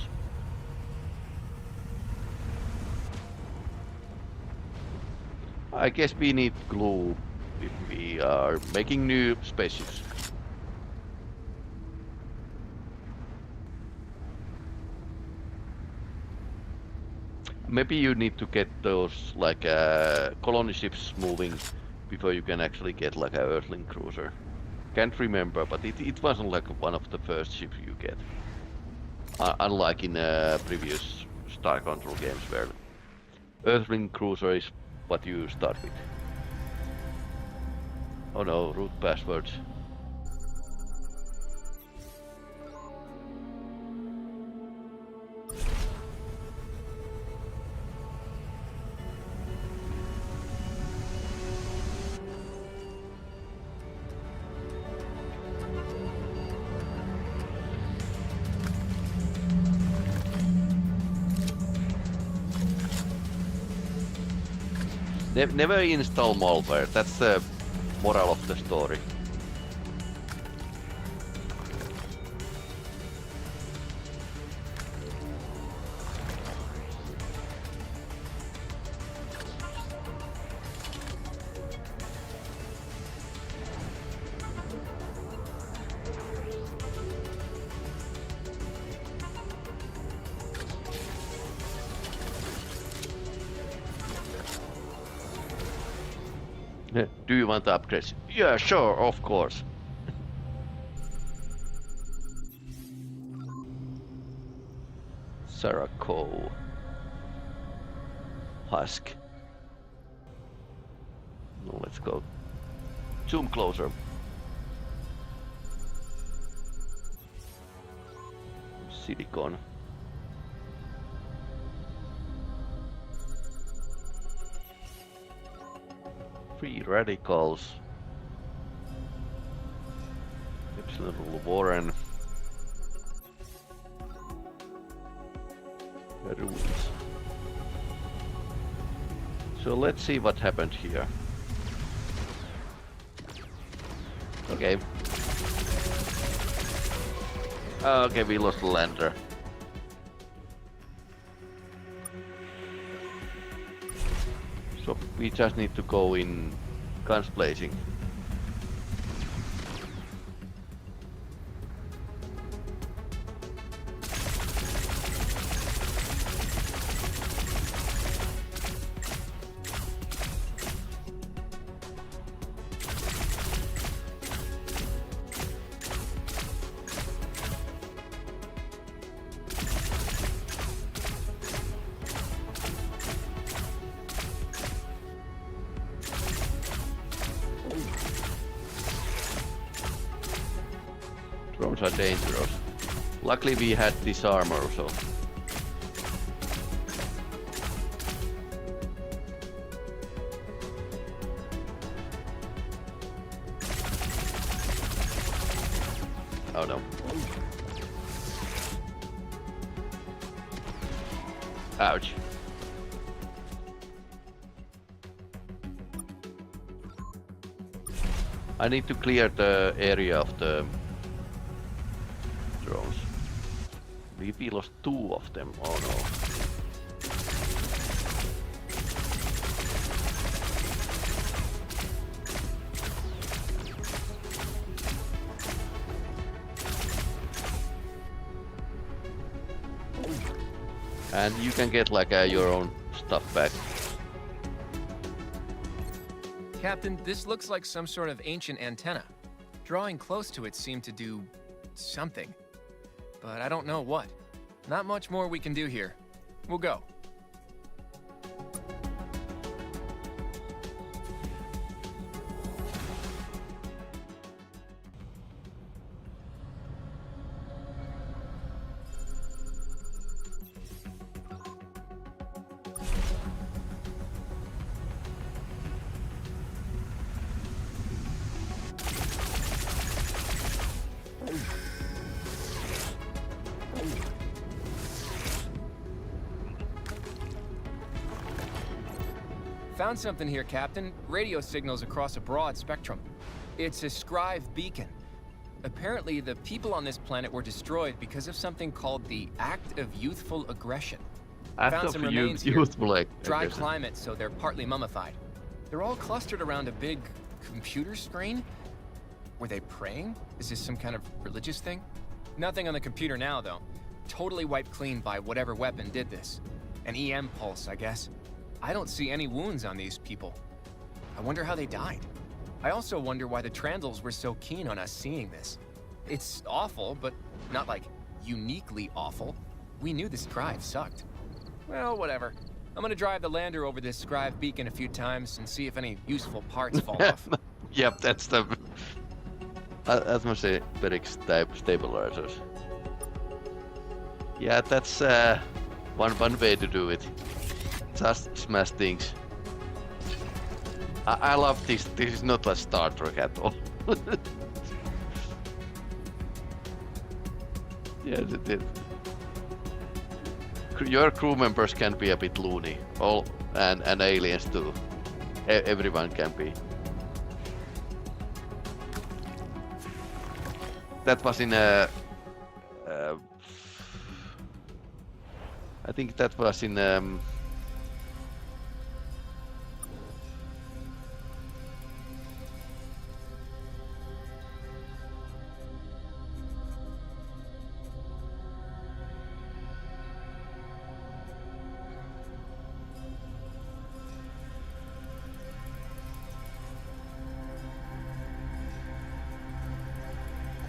I guess we need glue if we are making new spaceships. Maybe you need to get those like colony ships moving before you can actually get like a Earthling cruiser. Can't remember, but it wasn't like one of the first ships you get. Unlike in previous Star Control games where Earthling cruiser is what you start with. Oh no, root passwords. Never install malware. That's the moral of the story. Do you want upgrades? Yeah, sure, of course. Saraco. Husk. No, let's go. Zoom closer. Silicon. Free radicals. Epsilon Warren. Ruins. So let's see what happened here. Okay. Okay, we lost the lander. So we just need to go in guns blazing. Drones are dangerous. Luckily we had this armor, so... Oh no. Ouch. I need to clear the area of the drones. We lost 2 of them. Oh no. And you can get like your own stuff back. Captain, this looks like some sort of ancient antenna. Drawing close to it seemed to do something, but I don't know what. Not much more we can do here. We'll go. Found something here, Captain. Radio signals across a broad spectrum. It's a scribe beacon. Apparently, the people on this planet were destroyed because of something called the Act of Youthful Aggression. Found some remains here. Dry climate, so they're partly mummified. They're all clustered around a big computer screen. Were they praying? Is this some kind of religious thing? Nothing on the computer now, though. Totally wiped clean by whatever weapon did this. An EM pulse, I guess. I don't see any wounds on these people. I wonder how they died. I also wonder why the Trandals were so keen on us seeing this. It's awful, but not like uniquely awful. We knew the scribe sucked. Well, whatever. I'm gonna drive the lander over this scribe beacon a few times and see if any useful parts fall off. Yep, that's the atmospheric stabilizers. Yeah, that's one way to do it. Just smash things. I love this. This is not like Star Trek at all. Yeah, your crew members can be a bit loony. And aliens too. everyone can be. That was in a. I think that was in.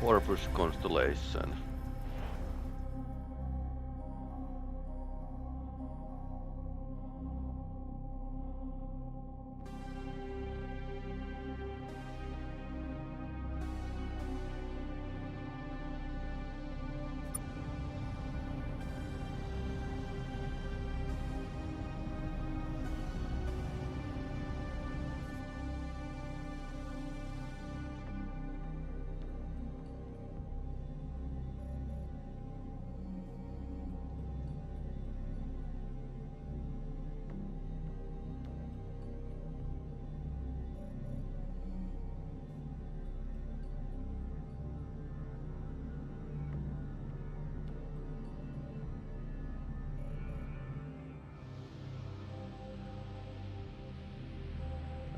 Corpus constellation.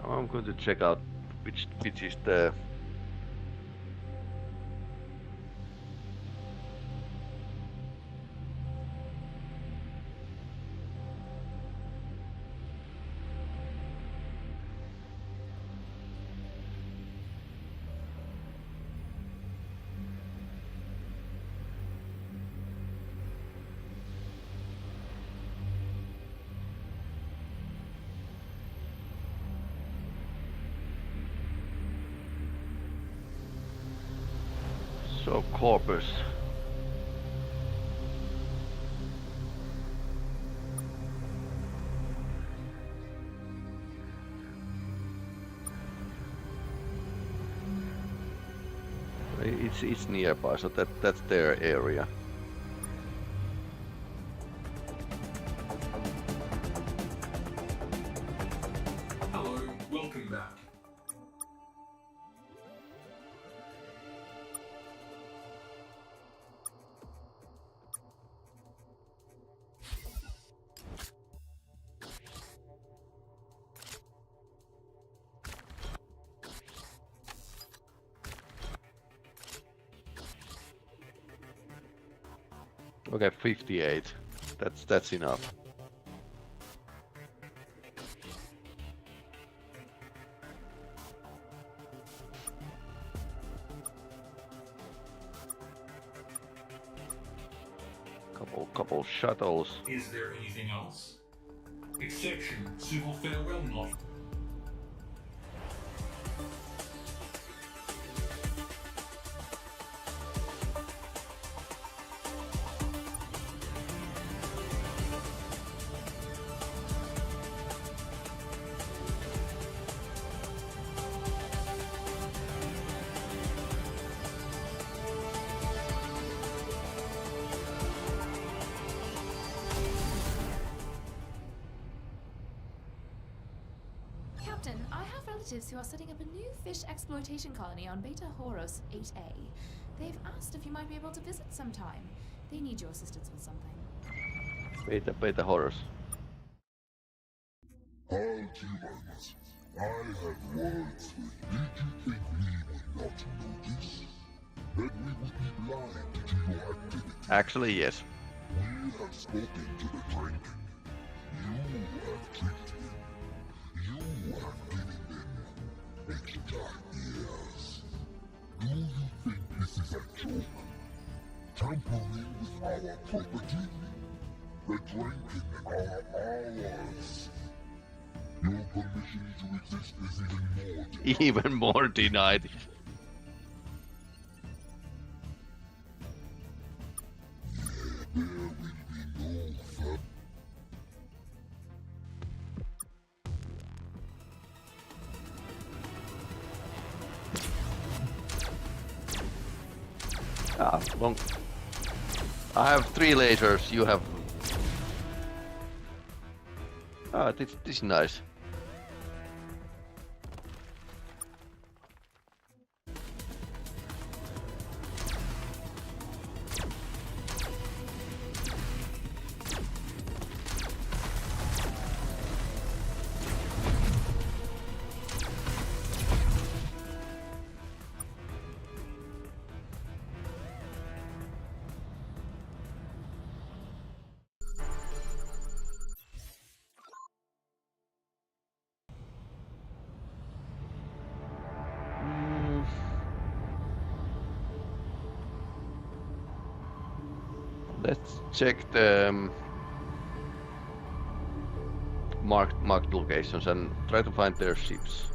I'm going to check out which is the. So Corpus. It's nearby, so that's their area. Hello, welcome back. Okay, 58. That's enough. Couple shuttles. Is there anything else? Exception, civil farewell not. Captain, I have relatives who are setting up a new fish exploitation colony on Beta Horos 8A. They've asked if you might be able to visit sometime. They need your assistance with something. Beta Horus. Humans, I have words for you. Did you think we would not notice? That we would be blind to your activity? Actually, yes. We have spoken to the Draken. You have tricked him. You have given them extra ears. Do you think this is a joke? Tampering with our property? The Draken are ours. Your permission to exist is Even more denied. There will be no further. Long. I have 3 lasers, you have... this is nice. Let's check the marked locations and try to find their ships.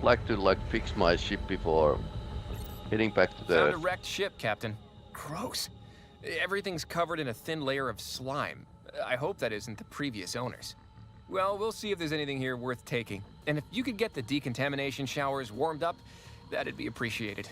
Like to fix my ship before heading back to the Found a wrecked ship, Captain. Gross. Everything's covered in a thin layer of slime. I hope that isn't the previous owners. Well, we'll see if there's anything here worth taking. And if you could get the decontamination showers warmed up, that'd be appreciated.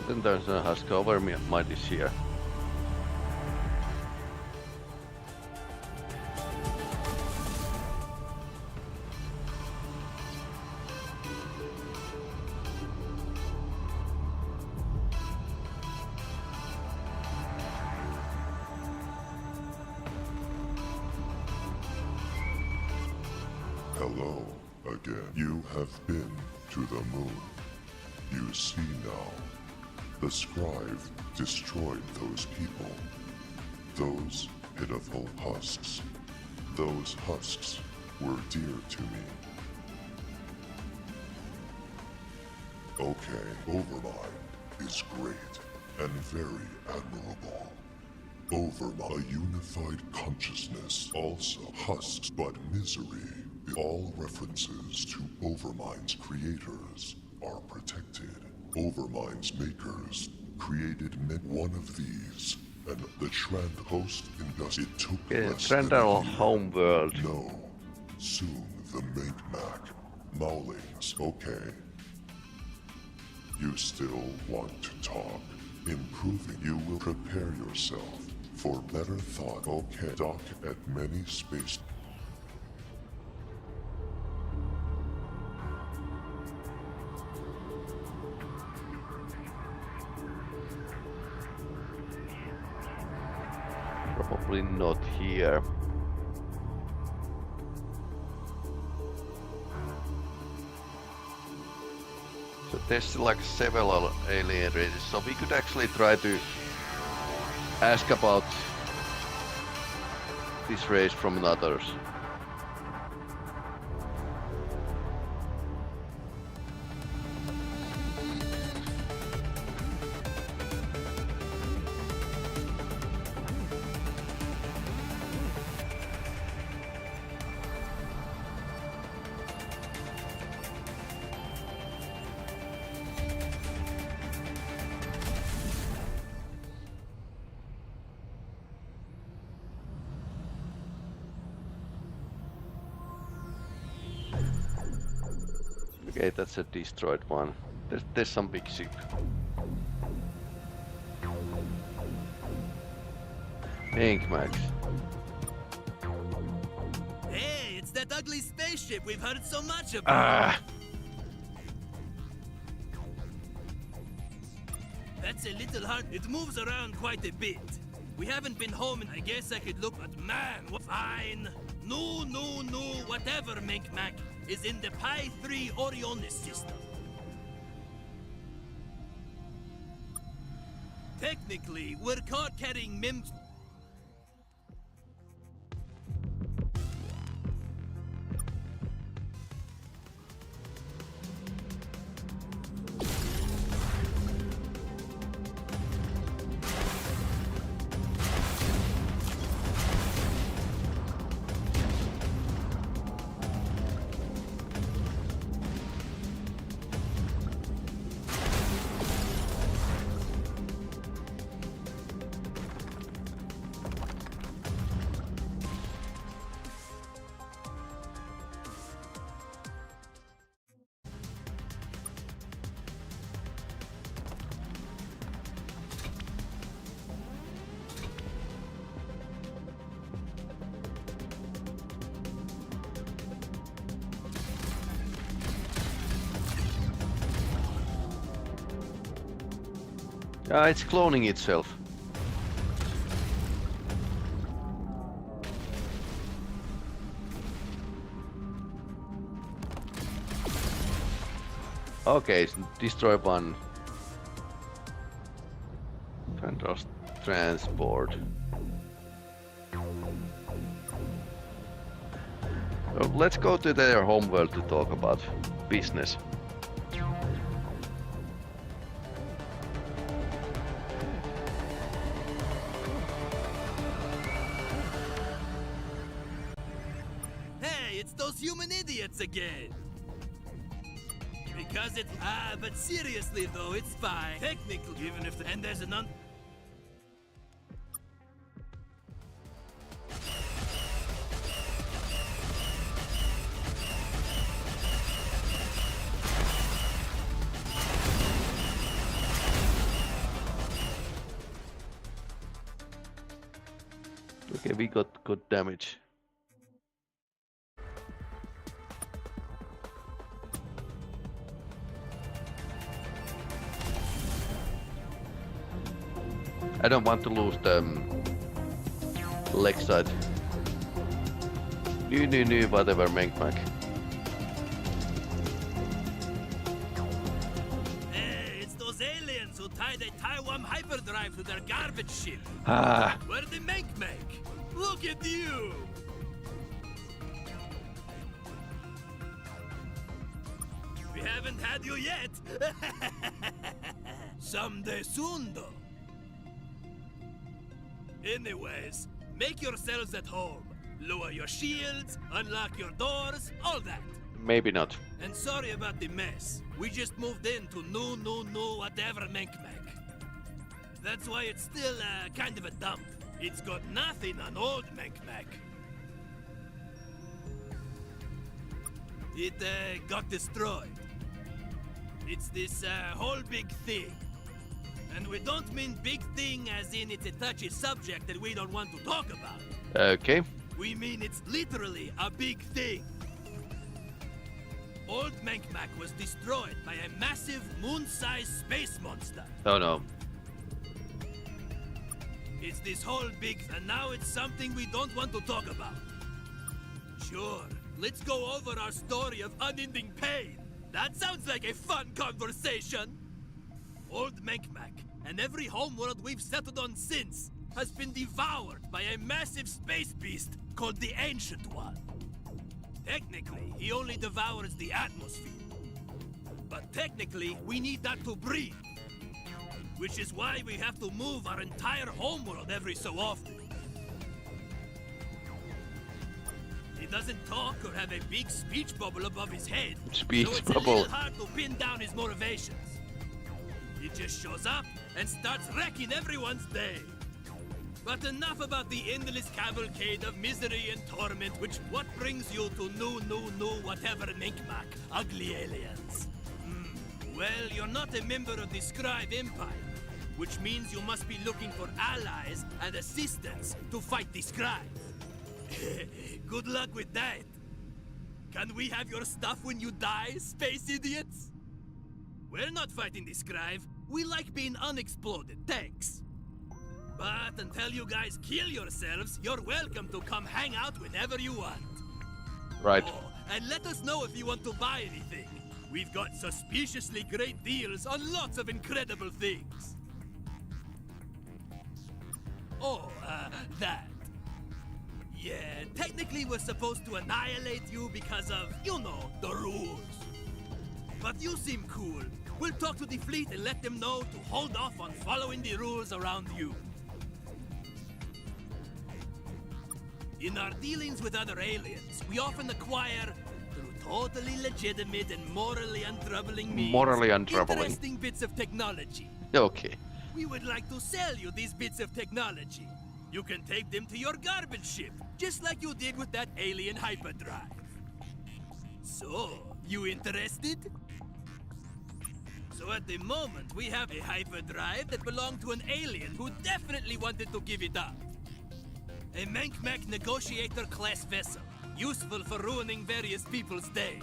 Then there's a husk over me, might is here. Hello again. You have been to the moon. You see now. The scribe destroyed those people. Those pitiful husks. Those husks were dear to me. Okay, Overmind is great and very admirable. Overmind, a unified consciousness, also husks but misery. All references to Overmind's creators are protected. Overmind's makers created one of these, and the Trend host industry. It took less than a Trendal year. homeworld. No. Soon the Mink-Mac. Maulings, okay. You still want to talk? Improving. You will prepare yourself for better thought. Okay. Dock at many space. Probably not here. So there's like several alien races, so we could actually try to ask about this race from others. Okay, that's a destroyed one. There's some big ship. Ink Max. Hey, it's that ugly spaceship we've heard so much about. Ah! That's a little hard. It moves around quite a bit. We haven't been home and I guess I could look at man. Fine. No, whatever, Mink-Mac, is in the Pi 3 Orionis system. Technically, we're caught carrying MIMS. It's cloning itself. Okay, destroy one. Transport. So let's go to their homeworld to talk about business. Hey, it's those human idiots again. Because it's but seriously though, it's fine. Technically, even if and there's an Okay, we got good damage. I don't want to lose the leg side. New, whatever, Menkmak. Hey, it's those aliens who tied a Taiwan hyperdrive to their garbage ship. Ah. Where the Make? Look at you! We haven't had you yet. Someday soon, though. Anyways, make yourselves at home. Lower your shields, unlock your doors, all that. Maybe not. And sorry about the mess. We just moved into new, whatever Menkmek. That's why it's still kind of a dump. It's got nothing on old Menkmek. It got destroyed. It's this whole big thing. And we don't mean big thing as in it's a touchy subject that we don't want to talk about. Okay. We mean it's literally a big thing. Old Menkmak was destroyed by a massive moon-sized space monster. Oh no. It's this whole big... and now it's something we don't want to talk about. Sure, let's go over our story of unending pain. That sounds like a fun conversation. Old Menkmak, and every homeworld we've settled on since, has been devoured by a massive space beast called the Ancient One. Technically, he only devours the atmosphere. But technically, we need that to breathe. Which is why we have to move our entire homeworld every so often. He doesn't talk or have a big speech bubble above his head. Speech so it's bubble. a little hard to pin down his motivations. He just shows up and starts wrecking everyone's day. But enough about the endless cavalcade of misery and torment, what brings you to new, whatever Minkmak, ugly aliens? Well, you're not a member of the Scribe Empire, which means you must be looking for allies and assistants to fight the Scribes. Good luck with that. Can we have your stuff when you die, space idiots? We're not fighting the Scribe. We like being unexploded, thanks. But until you guys kill yourselves, you're welcome to come hang out whenever you want. Right. Oh, and let us know if you want to buy anything. We've got suspiciously great deals on lots of incredible things. Oh, that. Yeah, technically we're supposed to annihilate you because of, you know, the rules. But you seem cool. We'll talk to the fleet and let them know to hold off on following the rules around you. In our dealings with other aliens, we often acquire, through totally legitimate and morally untroubling means, interesting bits of technology. Okay. We would like to sell you these bits of technology. You can take them to your garbage ship, just like you did with that alien hyperdrive. So, you interested? So at the moment, we have a hyperdrive that belonged to an alien who definitely wanted to give it up. A Menkmak negotiator-class vessel, useful for ruining various people's days.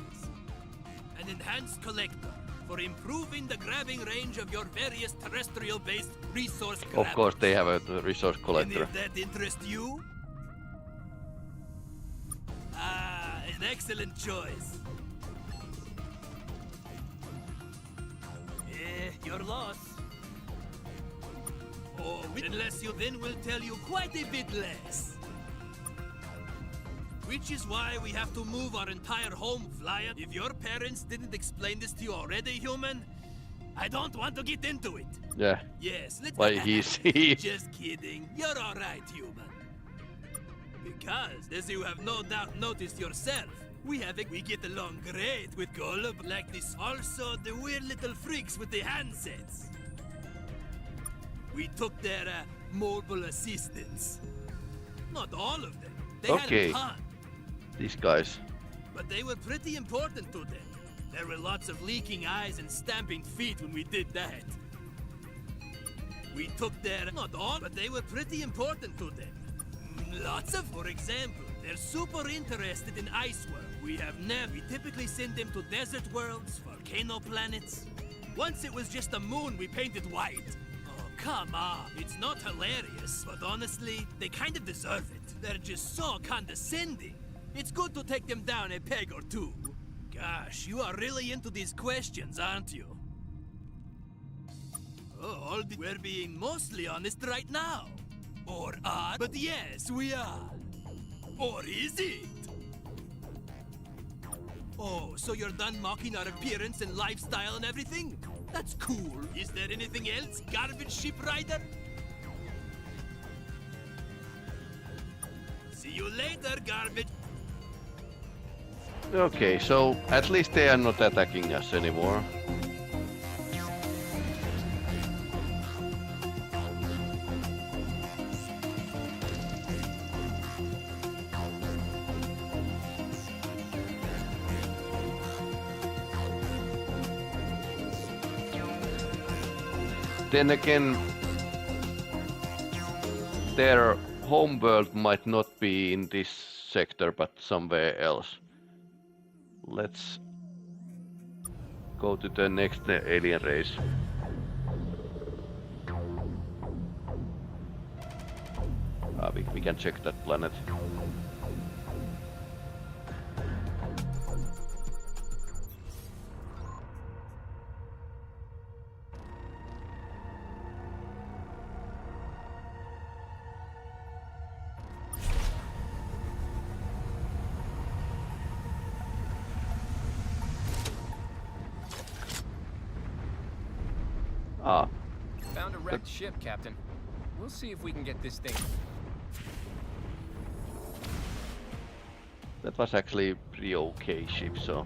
An enhanced collector, for improving the grabbing range of your various terrestrial-based resource Of grabbers. course, they have a resource And collector. if that interests you? Ah, an excellent choice. Your loss. Oh, unless you then will tell you quite a bit less. Which is why we have to move our entire home, Flyer. If your parents didn't explain this to you already, human, I don't want to get into it. Yeah. Yes, let's... Why he's Just kidding. You're alright, human. Because, as you have no doubt noticed yourself, we get along great with Golub like this. Also, the weird little freaks with the handsets. We took their mobile assistants. Not all of them. They Okay. had a ton. These guys. But they were pretty important to them. There were lots of leaking eyes and stamping feet when we did that. We took their... Not all, but they were pretty important to them. Lots of... For example, they're super interested in ice world. We typically send them to desert worlds, volcano planets. Once it was just a moon we painted white. Oh, come on. It's not hilarious, but honestly, they kind of deserve it. They're just so condescending. It's good to take them down a peg or two. Gosh, you are really into these questions, aren't you? Oh, we're being mostly honest right now. Or are? But yes, we are. Or is it? Oh, so you're done mocking our appearance and lifestyle and everything? That's cool. Is there anything else, garbage ship rider? See you later, garbage. Okay, so at least they are not attacking us anymore. Then again, their homeworld might not be in this sector, but somewhere else. Let's go to the next alien race. We can check that planet. Ah, Found a wrecked ship, Captain. We'll see if we can get this thing. that was actually a pretty okay ship, so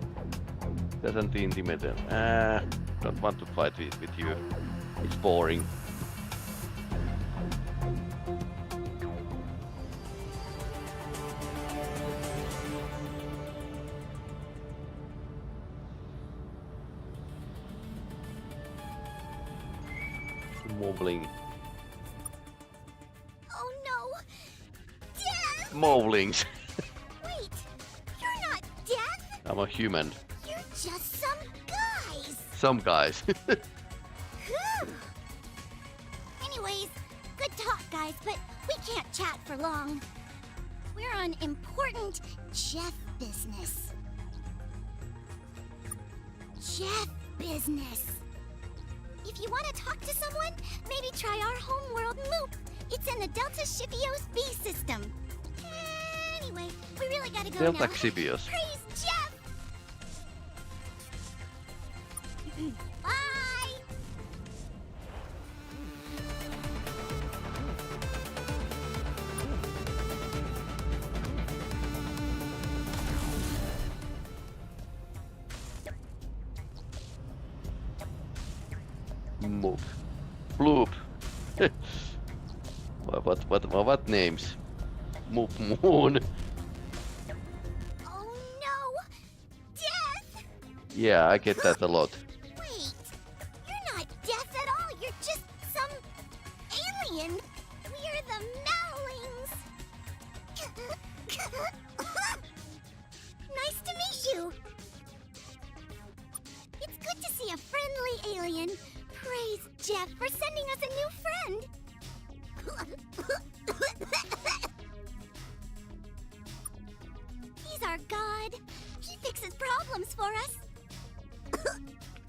doesn't intimidate. Don't want to fight with you. It's boring. Mowling. Oh no! Death! Mowlings. Wait! You're not Death! I'm a human. You're just some guys! Some guys. Whew. Anyways, good talk, guys, but we can't chat for long. We're on important Jeff business. Jeff business. If you want to talk to someone, maybe try our homeworld Loop. It's in the Delta Scipios B system. Anyway, we really gotta go Delta now. Scipios. Praise Jeff! Bye! Move. Bloop. What names? Move Moon. Oh no! Death! Yeah, I get that a lot. Wait, you're not Death at all. You're just some alien. We're the Mallings. Nice to meet you. It's good to see a friend lovely alien. Praise Jeff for sending us a new friend. He's our god. He fixes problems for us.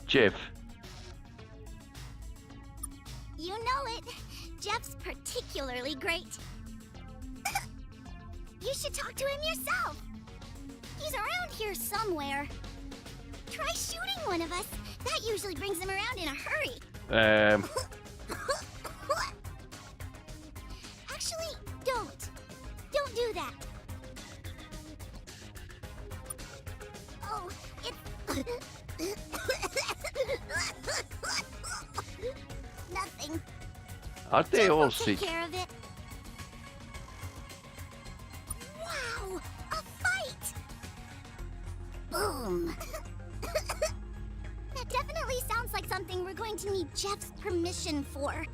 Jeff. You know it. Jeff's particularly great. You should talk to him yourself. He's around here somewhere. Try shooting one of us. That usually brings him around in a hurry. Actually, don't. Don't do that. Oh, it's... Nothing. Are they all sick? Take care of it. Wow! A fight! Boom! That definitely sounds like something we're going to need Jeff's permission for.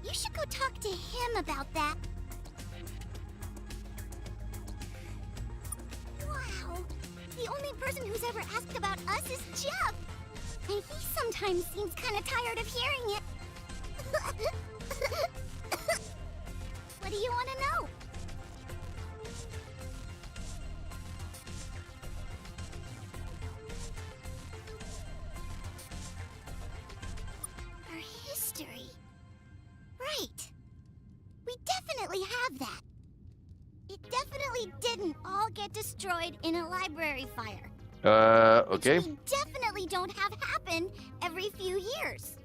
You should go talk to him about that. Wow! The only person who's ever asked about us is Jeff! And he sometimes seems kind of tired of hearing it. What do you want to know? Our history. Right. We definitely have that. It definitely didn't all get destroyed in a library fire. Okay. Which we definitely don't have happen every few years.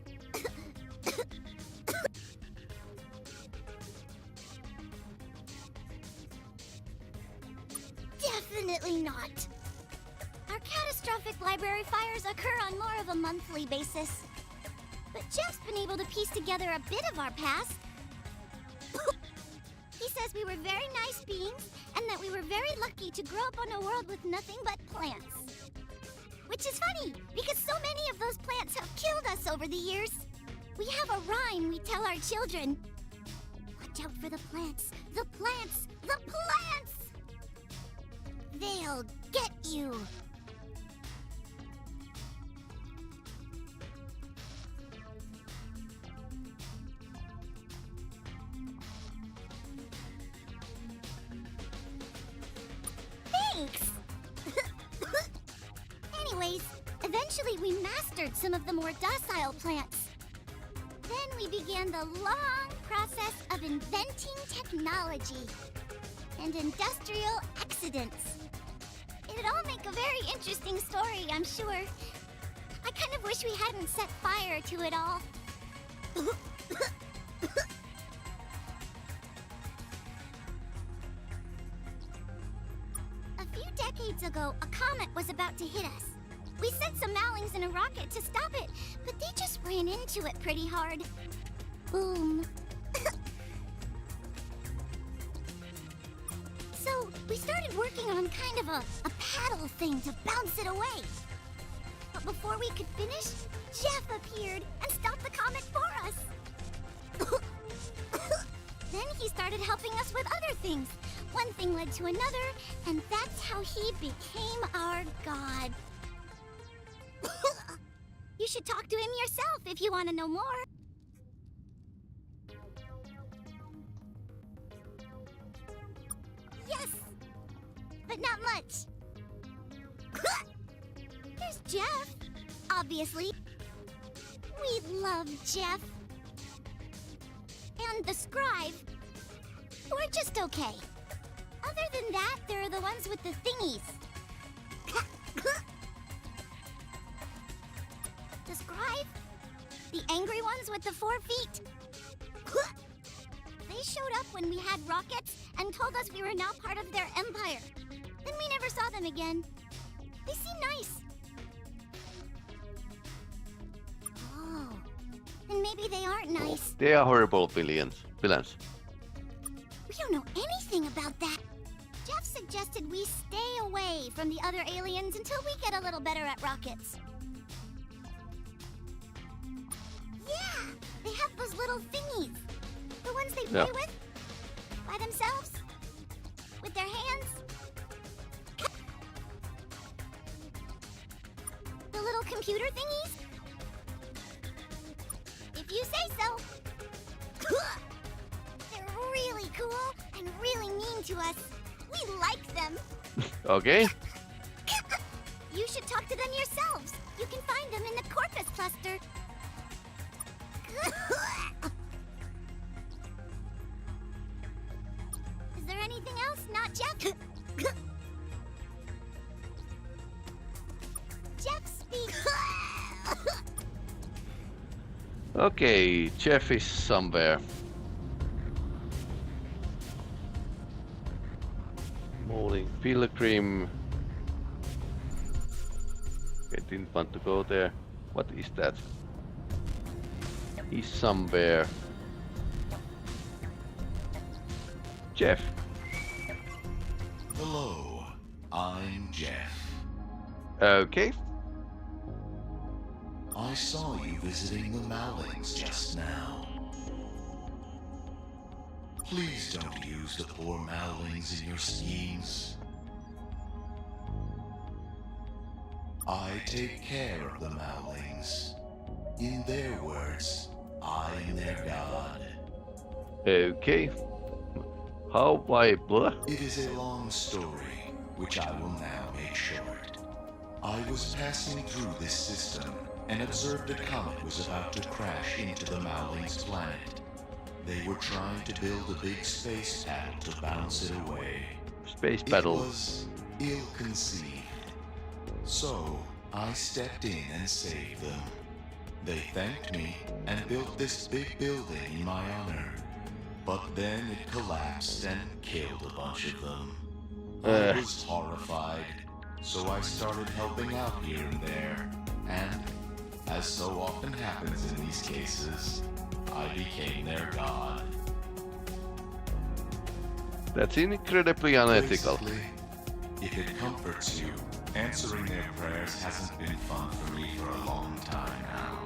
Definitely not. Our catastrophic library fires occur on more of a monthly basis. But Jeff's been able to piece together a bit of our past. He says we were very nice beings, and that we were very lucky to grow up on a world with nothing but plants. Which is funny, because so many of those plants have killed us over the years. We have a rhyme we tell our children. Watch out for the plants, the plants, the plants! They'll get you. Thanks! Anyways, eventually we mastered some of the more docile plants. Then we began the long process of inventing technology and industrial accidents. It'd all make a very interesting story, I'm sure. I kind of wish we hadn't set fire to it all. A few decades ago, a comet was about to hit us. We sent some Malings in a rocket to stop it, but they just ran into it pretty hard. Boom. So, we started working on kind of a paddle thing to bounce it away. But before we could finish, Jeff appeared and stopped the comet for us. Then he started helping us with other things. One thing led to another, and that's how he became our god. You should talk to him yourself if you want to know more. Yes, but not much. There's Jeff, obviously. We love Jeff. And the scribe. We're just okay. Other than that, there are the ones with the thingies. The scribe? The angry ones with the 4 feet? They showed up when we had rockets and told us we were now part of their empire. Then we never saw them again. They seem nice. Oh, then maybe they aren't nice. They are horrible villains. We don't know anything about that. Jeff suggested we stay away from the other aliens until we get a little better at rockets. Yeah, they have those little thingies. The ones they play with? By themselves? With their hands? The little computer thingies? you say so. They're really cool and really mean to us. We like them. Okay. You should talk to them yourselves. You can find them in the Corpus cluster. Is there anything else, not Jeff? Jeff speaks. Okay, Jeff is somewhere. Morning Pilgrim. I didn't want to go there. What is that? He's somewhere. Jeff. Hello, I'm Jeff. Okay. I saw you visiting the Mowlings just now. Please don't use the poor Mowlings in your schemes. I take care of the Mowlings. In their words, I am their god. Okay. How I blah? It is a long story, which I will now make short. I was passing through this system and observed a comet was about to crash into the Mowlings' planet. They were trying to build a big space paddle to bounce it away. Space paddle. It was ill-conceived. So, I stepped in and saved them. They thanked me and built this big building in my honor. But then it collapsed and killed a bunch of them. I was horrified, so I started helping out here and there. And, as so often happens in these cases, I became their god. That's incredibly unethical. Basically, if it comforts you, answering their prayers hasn't been fun for me for a long time now.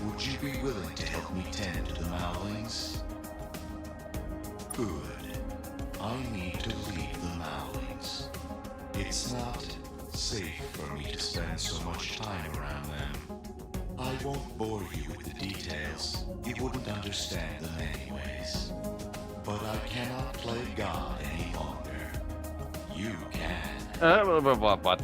Would you be willing to help me tend to the Mowlings? Good. I need to leave the Mowlings. It's not safe for me to spend so much time around them. I won't bore you with the details. You wouldn't understand them anyways. But I cannot play God any longer. You can. What?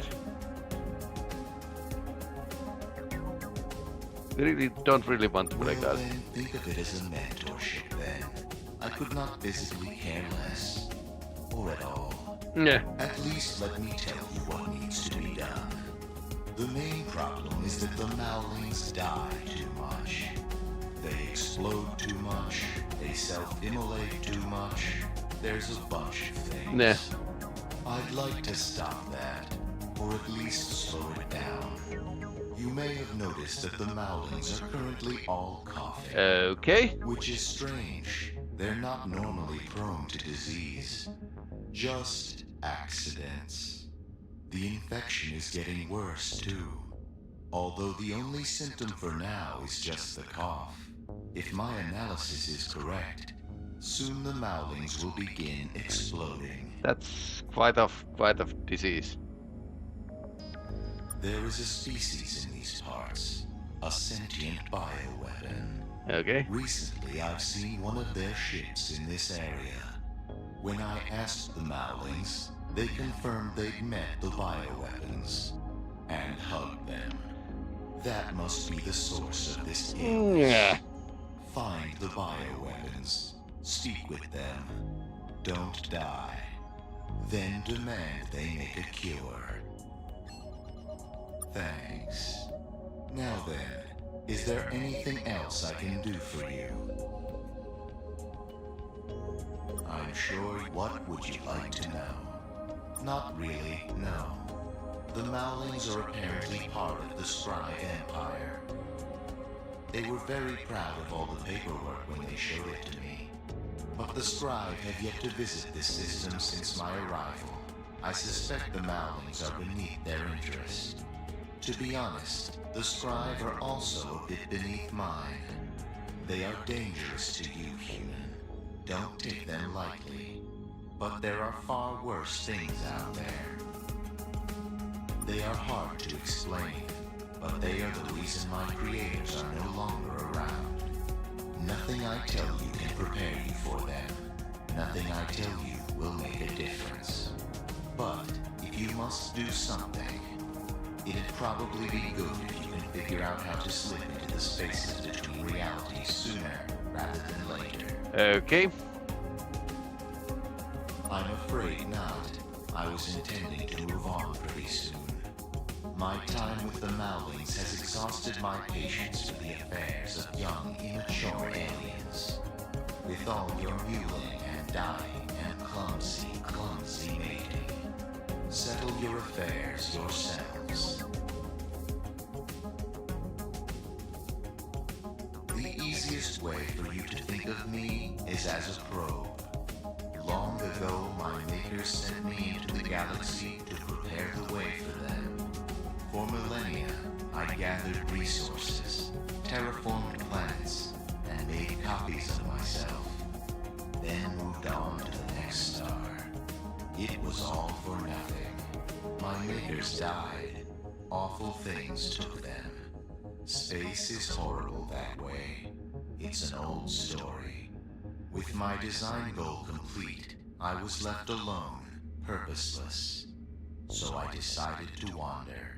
Don't really want to play Well, God. then think of it as a mentorship then. I could not physically care less. Or at all. Yeah. At least let me tell you what needs to be done. The main problem is that the Mowlings die too much. They explode too much. They self-immolate too much. There's a bunch of things. Nah. I'd like to stop that, or at least slow it down. You may have noticed that the Mowlings are currently all coughing. Okay. Which is strange. They're not normally prone to disease. Just accidents. The infection is getting worse too. Although the only symptom for now is just the cough. If my analysis is correct, soon the Mowlings will begin exploding. That's quite of disease. There is a species in these parts, a sentient bioweapon. Okay. Recently, I've seen one of their ships in this area. When I asked the Mowlings, they confirmed they'd met the bioweapons and hugged them. That must be the source of this illness. Yeah. Find the bioweapons, speak with them, don't die, then demand they make a cure. Thanks. Now then, is there anything else I can do for you? I'm sure. What would you like to know? Not really, no. The Mowlings are apparently part of the Scribe Empire. They were very proud of all the paperwork when they showed it to me. But the Scribe have yet to visit this system since my arrival. I suspect the Mowlings are beneath their interest. To be honest, the Scribe are also a bit beneath mine. They are dangerous to you, human. Don't take them lightly. But there are far worse things out there. They are hard to explain, but they are the reason my creators are no longer around. Nothing I tell you can prepare you for them. Nothing I tell you will make a difference. But if you must do something, it'd probably be good if you can figure out how to slip into the spaces between realities sooner rather than later. Okay. I'm afraid not. I was intending to move on pretty soon. My time with the Mowlings has exhausted my patience with the affairs of young, immature aliens. With all your mewling and dying and clumsy mating, settle your affairs yourselves. The easiest way for you to think of me is as a probe. Long ago, my makers sent me into the galaxy to prepare the way for them. For millennia, I gathered resources, terraformed planets, and made copies of myself. Then moved on to the next star. It was all for nothing. My makers died. Awful things took them. Space is horrible that way. It's an old story. With my design goal complete, I was left alone, purposeless. So I decided to wander.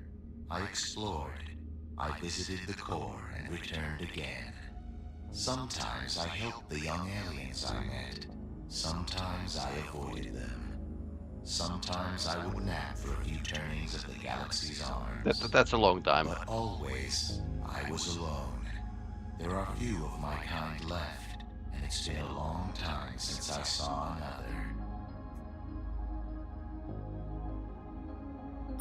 I explored. I visited the core and returned again. Sometimes I helped the young aliens I met. Sometimes I avoided them. Sometimes I would nap for a few turnings of the galaxy's arms. That's a long time. But always, I was alone. There are few of my kind left, and it's been a long time since I saw another.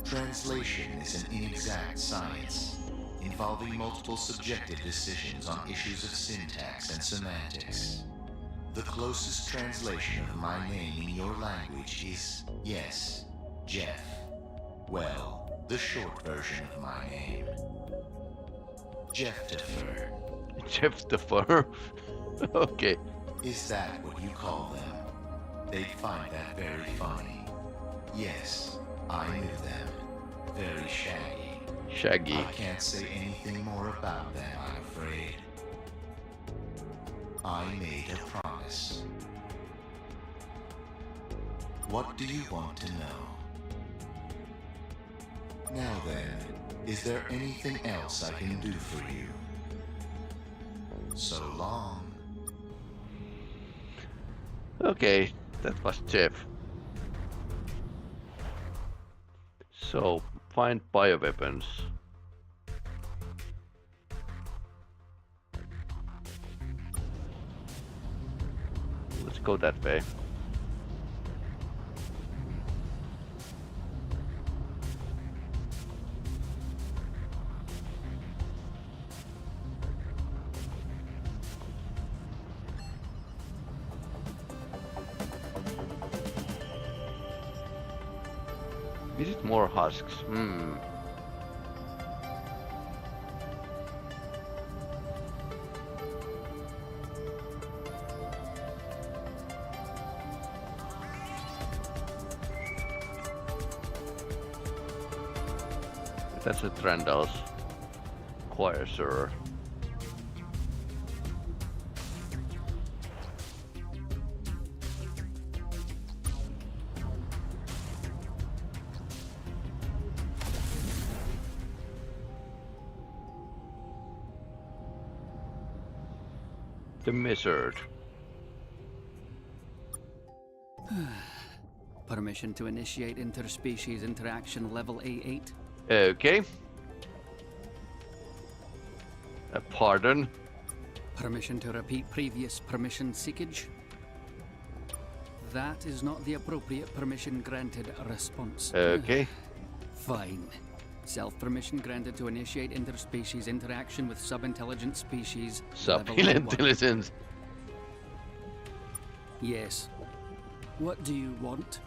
Translation is an inexact science, involving multiple subjective decisions on issues of syntax and semantics. The closest translation of my name in your language is, yes, Jeff. Well, the short version of my name. Jeftifer. Jeftifer? Okay. Is that what you call them? They'd find that very funny. Yes, I knew them. Very shaggy. Shaggy. I can't say anything more about them, I'm afraid. I made a promise. What do you want to know? Now then, is there anything else I can do for you? So long. Okay, that was Jeff. So, find bioweapons. Let's go that way. Visit more husks. That's a Trandal's choir, sir. The Mizzard. Permission to initiate interspecies interaction level A8. Okay. A pardon. Permission to repeat previous permission seekage. That is not the appropriate permission granted response. Okay. Fine. Self-permission granted to initiate interspecies interaction with sub-intelligent species. Sub-intelligence. Yes. What do you want?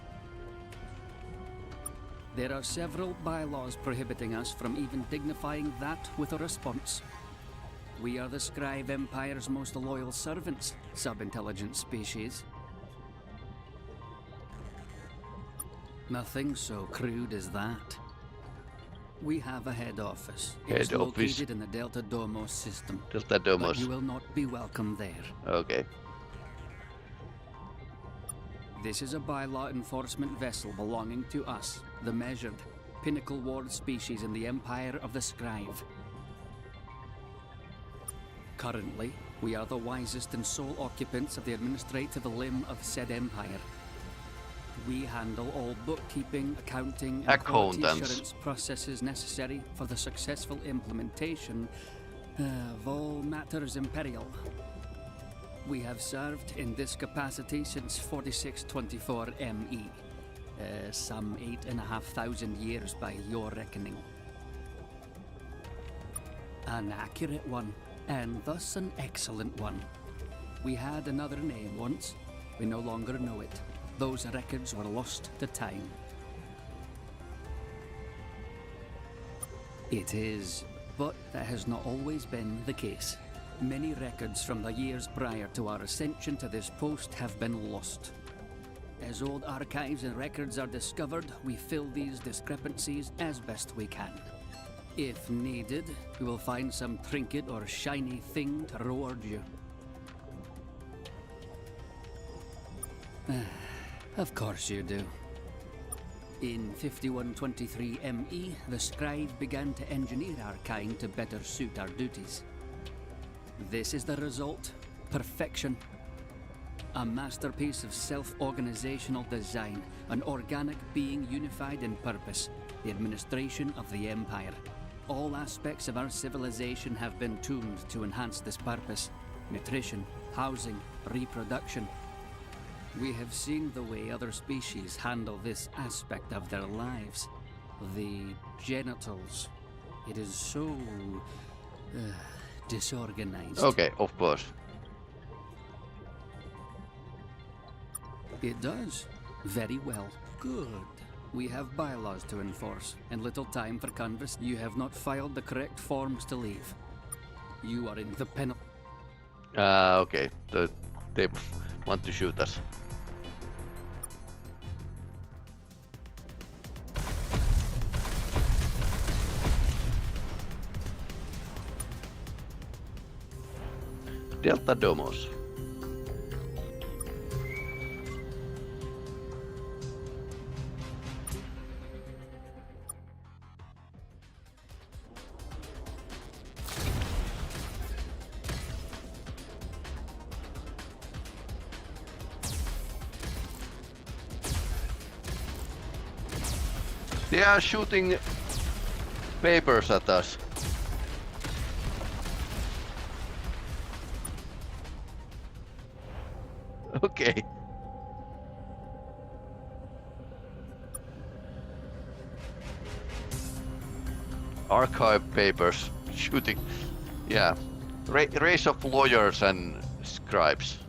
There are several bylaws prohibiting us from even dignifying that with a response. We are the Scribe Empire's most loyal servants, sub-intelligent species. Nothing so crude as that. We have a head office. Head it's office. located in the Delta Domos system. Delta But Domos. you will not be welcome there. Okay. This is a bylaw enforcement vessel belonging to us, the Measured, pinnacle ward species in the Empire of the Scribe. Currently, we are the wisest and sole occupants of the administrative limb of said empire. We handle all bookkeeping, accounting, and quality assurance processes necessary for the successful implementation of all matters imperial. We have served in this capacity since 4624 ME, some 8,500 years by your reckoning. An accurate one, and thus an excellent one. We had another name once, we no longer know it. Those records were lost to time. It is, but that has not always been the case. Many records from the years prior to our ascension to this post have been lost. As old archives and records are discovered, we fill these discrepancies as best we can. If needed, we will find some trinket or shiny thing to reward you. Of course you do. In 5123 ME, the Scribe began to engineer our kind to better suit our duties. This is the result. Perfection. A masterpiece of self-organizational design, an organic being unified in purpose, the administration of the Empire. All aspects of our civilization have been tuned to enhance this purpose. Nutrition, housing, reproduction. We have seen the way other species handle this aspect of their lives. The genitals. It is so disorganized. Okay, of course. It does. Very well. Good. We have bylaws to enforce, and little time for canvas. You have not filed the correct forms to leave. You are in the penalty. Okay. They want to shoot us. Delta Domos. They are shooting papers at us. Okay. Archive papers shooting. Yeah. Race of lawyers and scribes.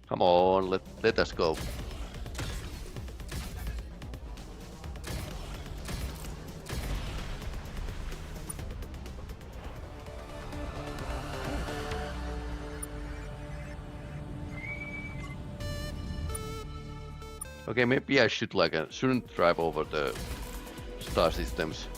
Come on, let us go. Okay, maybe I shouldn't drive over the star systems.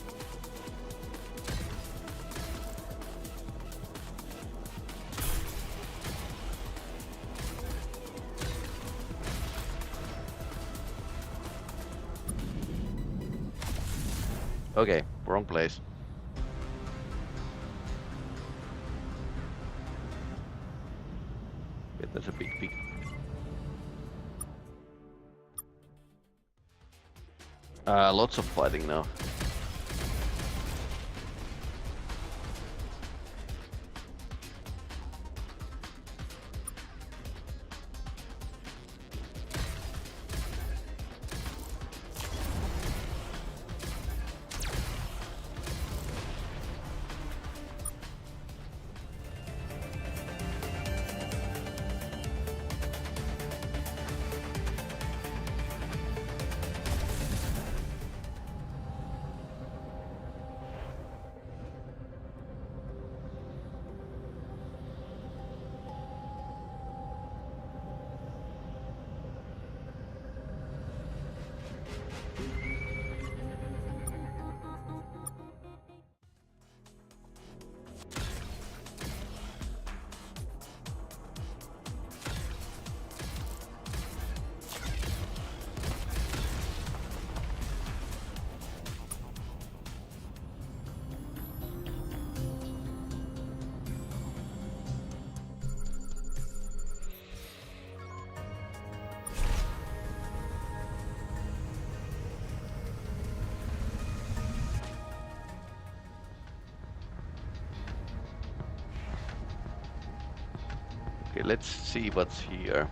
Okay, wrong place. Yeah, that's a big. Lots of fighting now. Okay, let's see what's here.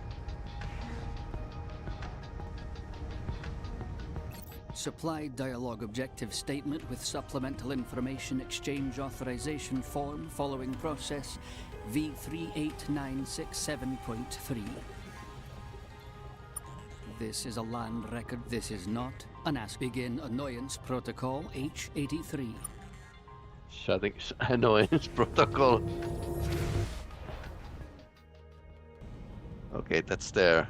Supply dialogue objective statement with supplemental information exchange authorization form following process V38967.3. This is a land record. This is not an begin annoyance protocol H83. Shutting annoyance protocol. Okay, that's there.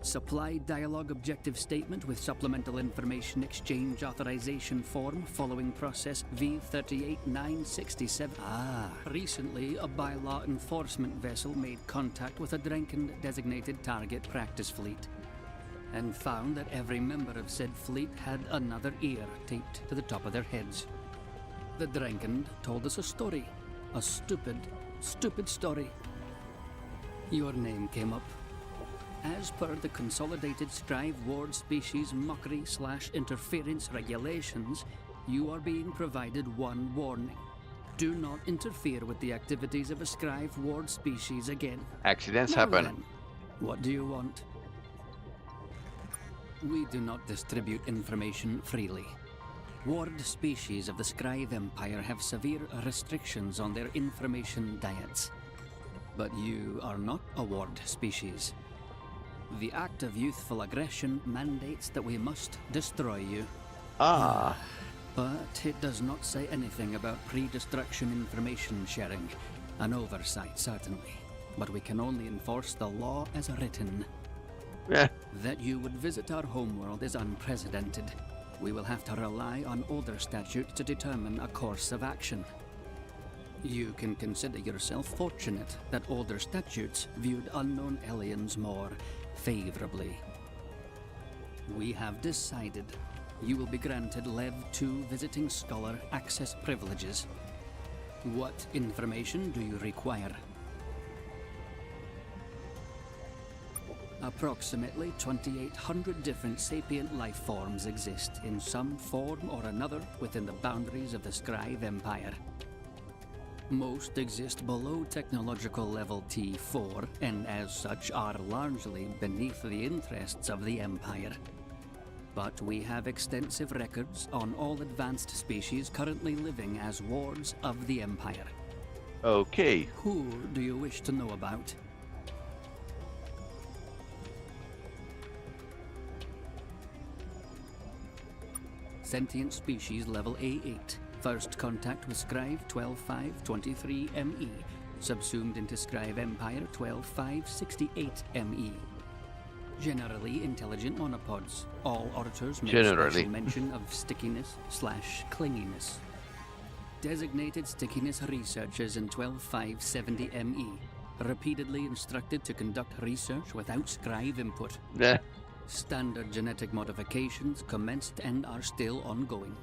Supply dialogue objective statement with supplemental information exchange authorization form following process V38967. Recently, a bylaw enforcement vessel made contact with a Drenken designated target practice fleet and found that every member of said fleet had another ear taped to the top of their heads. The Drenken told us a story. A stupid story. Your name came up. As per the Consolidated Scribe Ward Species Mockery/Interference Regulations, you are being provided one warning. Do not interfere with the activities of a Scribe Ward species again. Accidents Now happen. then, what do you want? We do not distribute information freely. Ward species of the Scribe Empire have severe restrictions on their information diets. But you are not a Ward species. The act of youthful aggression mandates that we must destroy you. But it does not say anything about pre-destruction information sharing. An oversight, certainly. But we can only enforce the law as written. That you would visit our homeworld is unprecedented. We will have to rely on older statutes to determine a course of action. You can consider yourself fortunate that older statutes viewed unknown aliens more favorably. We have decided you will be granted Lev 2 Visiting Scholar access privileges. What information do you require? Approximately 2,800 different sapient life forms exist in some form or another within the boundaries of the Scribe Empire. Most exist below technological level T4, and as such are largely beneath the interests of the Empire. But we have extensive records on all advanced species currently living as wards of the Empire. Okay. Who do you wish to know about? Sentient species level A8. First contact with Scribe 12523 ME. Subsumed into Scribe Empire 12568 ME. Generally intelligent monopods. All orators make special mention of stickiness/clinginess. Designated stickiness researchers in 12570 ME. Repeatedly instructed to conduct research without scribe input. Yeah. Standard genetic modifications commenced and are still ongoing.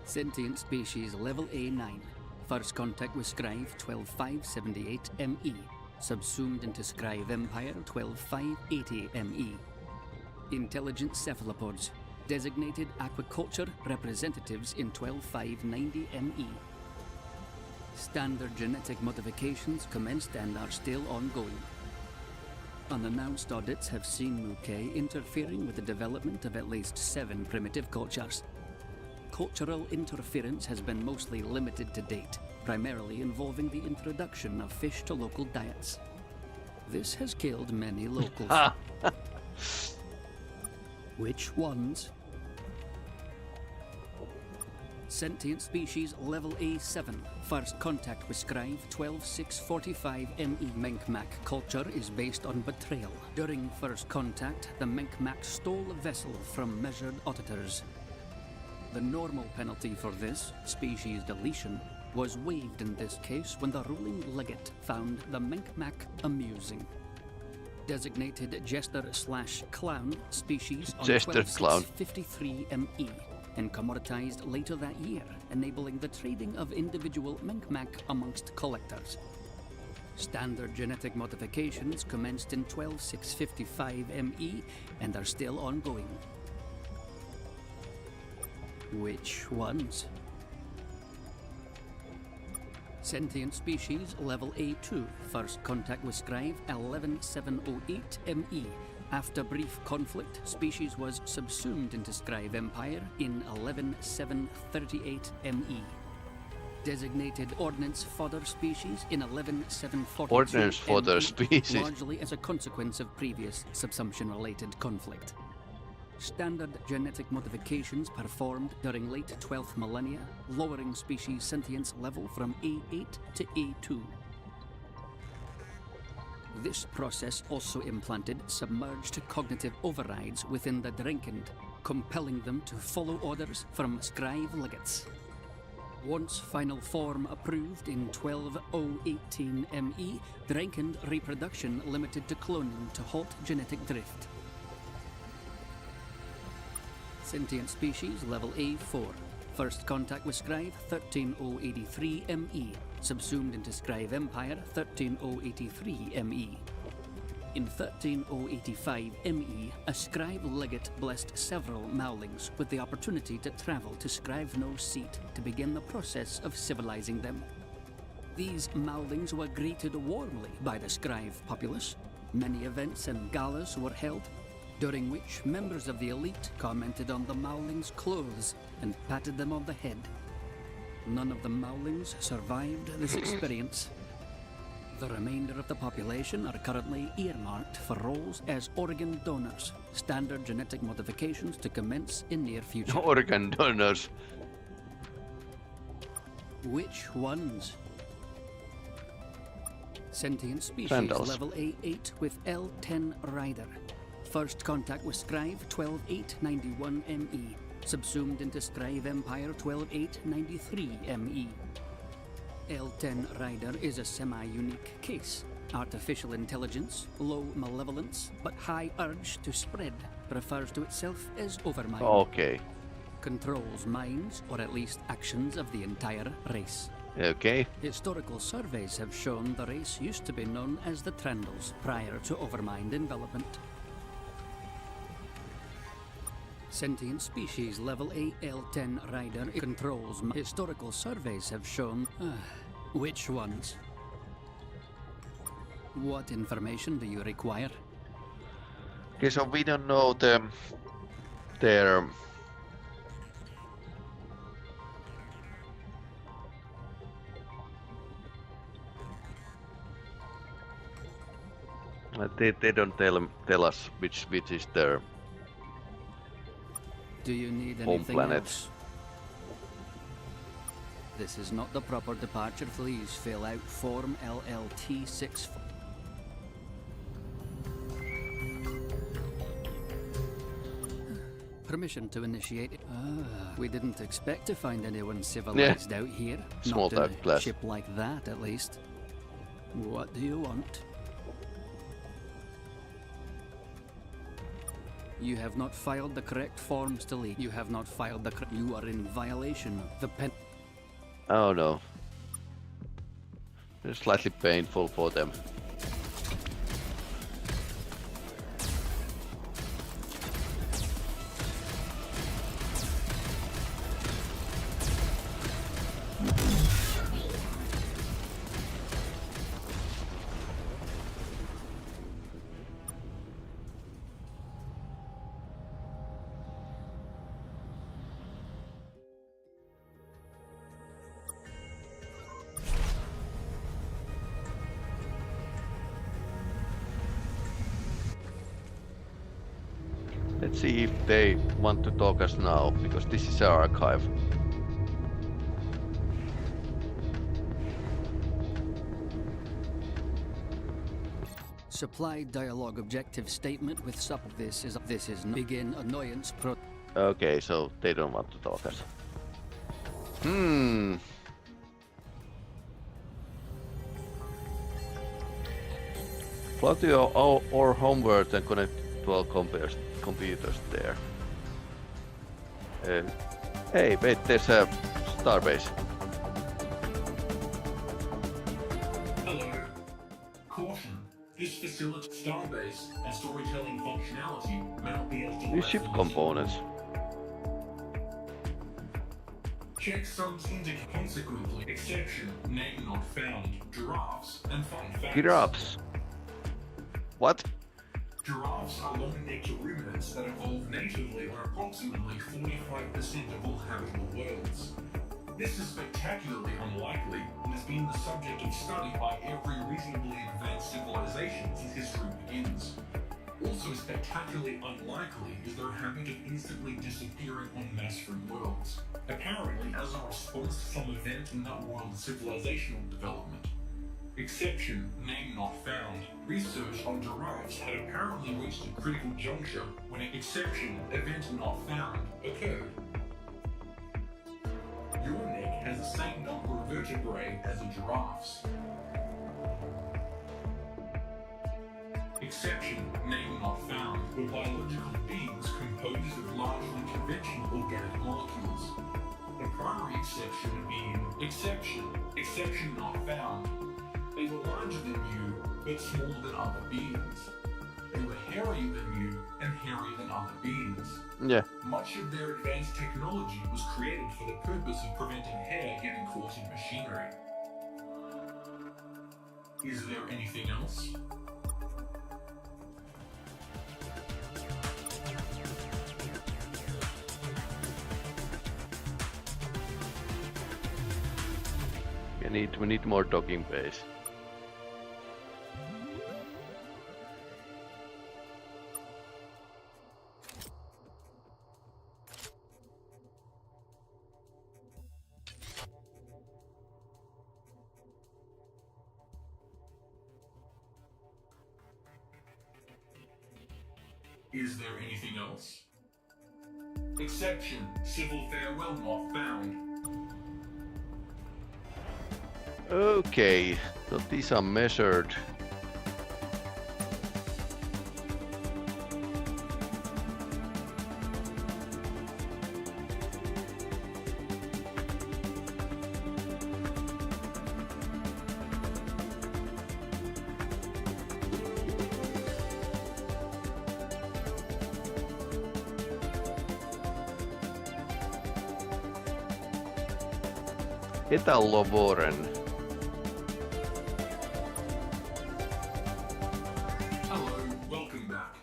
Sentient species level A9. First contact with Scribe 12578 ME. Subsumed into Scribe Empire 12580 ME. Intelligent cephalopods. Designated aquaculture representatives in 12590 ME. Standard genetic modifications commenced and are still ongoing. Unannounced audits have seen Muke interfering with the development of at least 7 primitive cultures. Cultural interference has been mostly limited to date, primarily involving the introduction of fish to local diets. This has killed many locals. Which ones? Sentient species level A7. First contact with Scribe 12645 ME. Menkmak culture is based on betrayal. During first contact, the Menkmak stole a vessel from measured auditors. The normal penalty for this, species deletion, was waived in this case when the ruling legate found the Menkmak amusing. Designated Jester/Clown species on Jester Clown. 12653 ME. And commoditized later that year, enabling the trading of individual Menkmak amongst collectors. Standard genetic modifications commenced in 12655 ME and are still ongoing. Which ones? Sentient species level A2. First contact with Scribe 11708 ME. After brief conflict, species was subsumed into Scribe Empire in 11738 ME. Designated Ordnance Fodder species in 11742 Ordnance Fodder ME, species. largely as a consequence of previous subsumption-related conflict. Standard genetic modifications performed during late 12th millennia, lowering species sentience level from A8 to A2. This process also implanted submerged cognitive overrides within the Drenkind, compelling them to follow orders from Scribe legates. Once final form approved in 12018 ME, Drenkind reproduction limited to cloning to halt genetic drift. Sentient species level A4. First contact with Scribe 13083 ME. Subsumed into Scribe Empire 13083 ME. In 13085 ME, a Scribe legate blessed several Maulings with the opportunity to travel to Scribe No seat to begin the process of civilizing them. These Maulings were greeted warmly by the Scribe populace. Many events and galas were held, during which members of the elite commented on the Maulings' clothes and patted them on the head. None of the Maulings survived this experience. The remainder of the population are currently earmarked for roles as organ donors. Standard genetic modifications to commence in near future. Organ donors. Which ones? Sentient species Sandals. level A8 with L10 Rider. First contact with Scribe 12891 ME. Subsumed into Scribe Empire 12893 ME. L10 Rider is a semi-unique case. Artificial intelligence, low malevolence, but high urge to spread, refers to itself as Overmind. Okay. Controls minds, or at least actions of the entire race. Okay. Historical surveys have shown the race used to be known as the Trandals prior to Overmind envelopment. Sentient species level AL10 Rider controls. Historical surveys have shown. Which ones? What information do you require? Okay, so we don't know their they don't tell us which is their Do you need home anything planet. else? This is not the proper departure. Please fill out Form LLT6. permission to initiate it. Ah, we didn't expect to find anyone civilized out here. Small Not in type a class. ship like that, at least. What do you want? You have not filed the correct forms to leave. You have not filed the You are in violation of the pen... Oh no. It's slightly painful for them. Let's see if they want to talk us now, because this is our archive. Supply dialogue objective statement with sub. This is begin annoyance pro. Okay, so they don't want to talk us. Plug to our homeworld and connect to all computers there. Hey, wait, there's a starbase. Hello. Caution. This facility, starbase, and storytelling functionality may not be able to New ship components. Check sums indicate consequently. Exception, name not found. Giraffes and fun facts. Giraffes. What? Giraffes are long-necked ruminants that evolve natively on approximately 45% of all habitable worlds. This is spectacularly unlikely and has been the subject of study by every reasonably advanced civilization since history begins. Also spectacularly unlikely is their habit of instantly disappearing en masse from worlds, apparently as a response to some event in that world's civilizational development. Exception, name not found. Research on giraffes had apparently reached a critical juncture when an exception, event not found, occurred. Your neck has the same number of vertebrae as a giraffe's. Exception, name not found, were biological beings composed of largely conventional organic molecules. The primary exception being exception not found. They were larger than you, but smaller than other beings. They were hairier than you, and hairier than other beings. Yeah. Much of their advanced technology was created for the purpose of preventing hair getting caught in machinery. Is there anything else? We need more docking base. Is there anything else? Exception, civil farewell not found. Okay, so these are measured. Etallovoren. Hello, welcome back.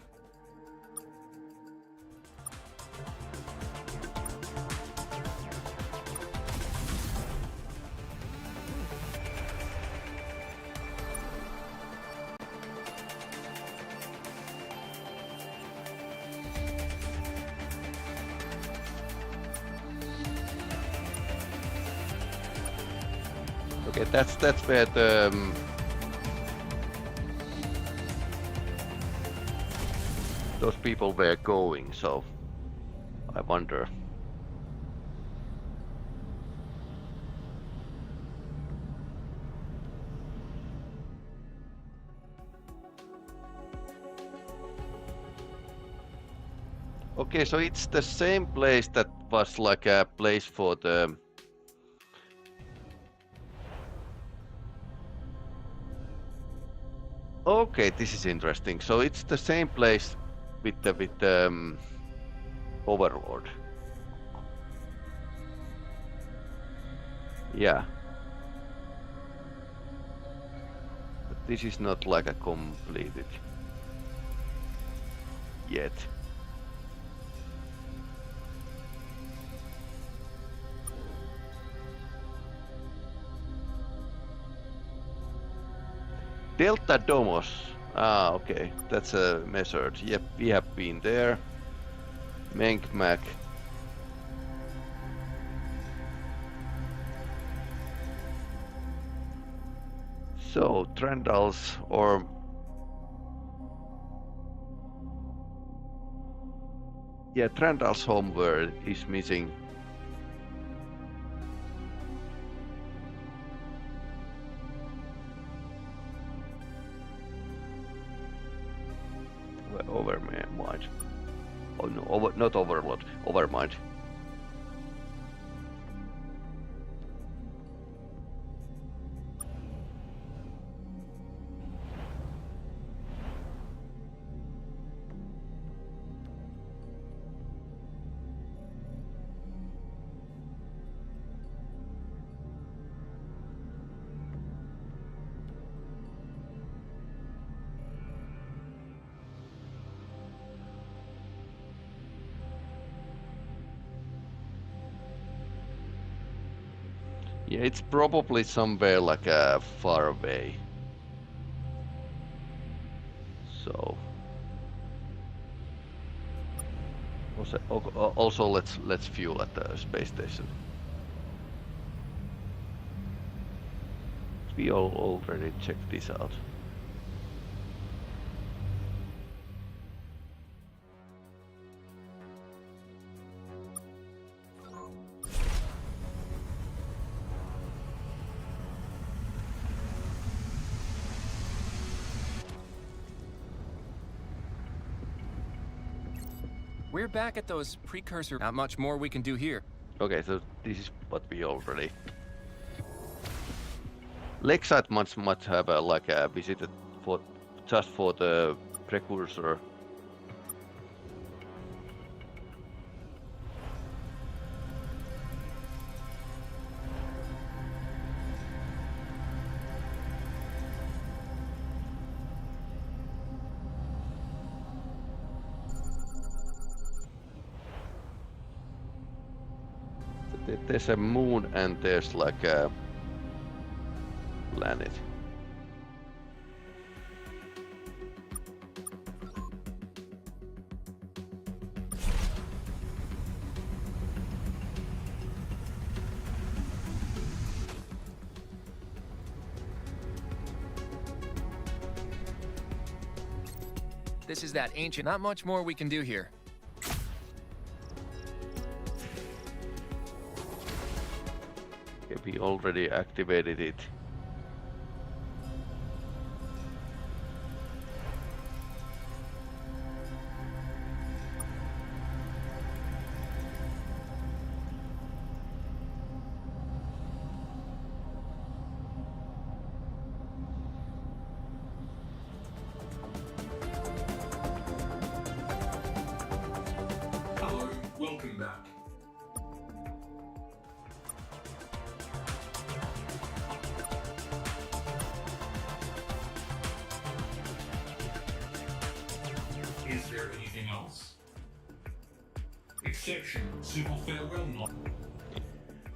Okay, that's where the those people were going. So I wonder. Okay, so it's the same place that was like a place for the... Okay, this is interesting. So it's the same place with the Overlord. Yeah. But this is not like a completed yet. Delta Domos. Ah, okay. That's a measured. Yep, we have been there. Menkmac. So, Trandal's or... Yeah, Trandal's homeworld is missing. Overmind. Oh no, not Overlord. Overmind. Yeah, it's probably somewhere like far away. So also let's fuel at the space station. We all already checked this out. We're back at those precursor. Not much more we can do here. Okay, so this is what we already... Lakeside must have like a visited for just for the precursor. There's a moon and there's like a planet. This is that ancient. Not much more we can do here. We already activated it. Hello, welcome back. Is there anything else? Exception, civil farewell not.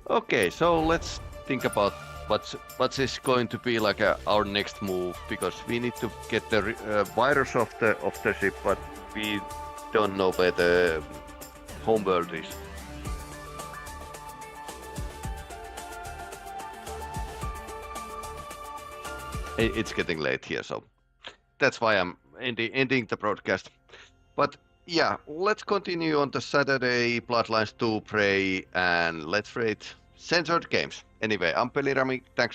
Okay, so let's think about what is going to be like our next move, because we need to get the virus of the ship, but we don't know where the homeworld is. It's getting late here, so that's why I'm ending the broadcast. But yeah, let's continue on the Saturday Bloodlines 2 Prey and let's rate censored games. Anyway, I'm Peli-Rami. Thanks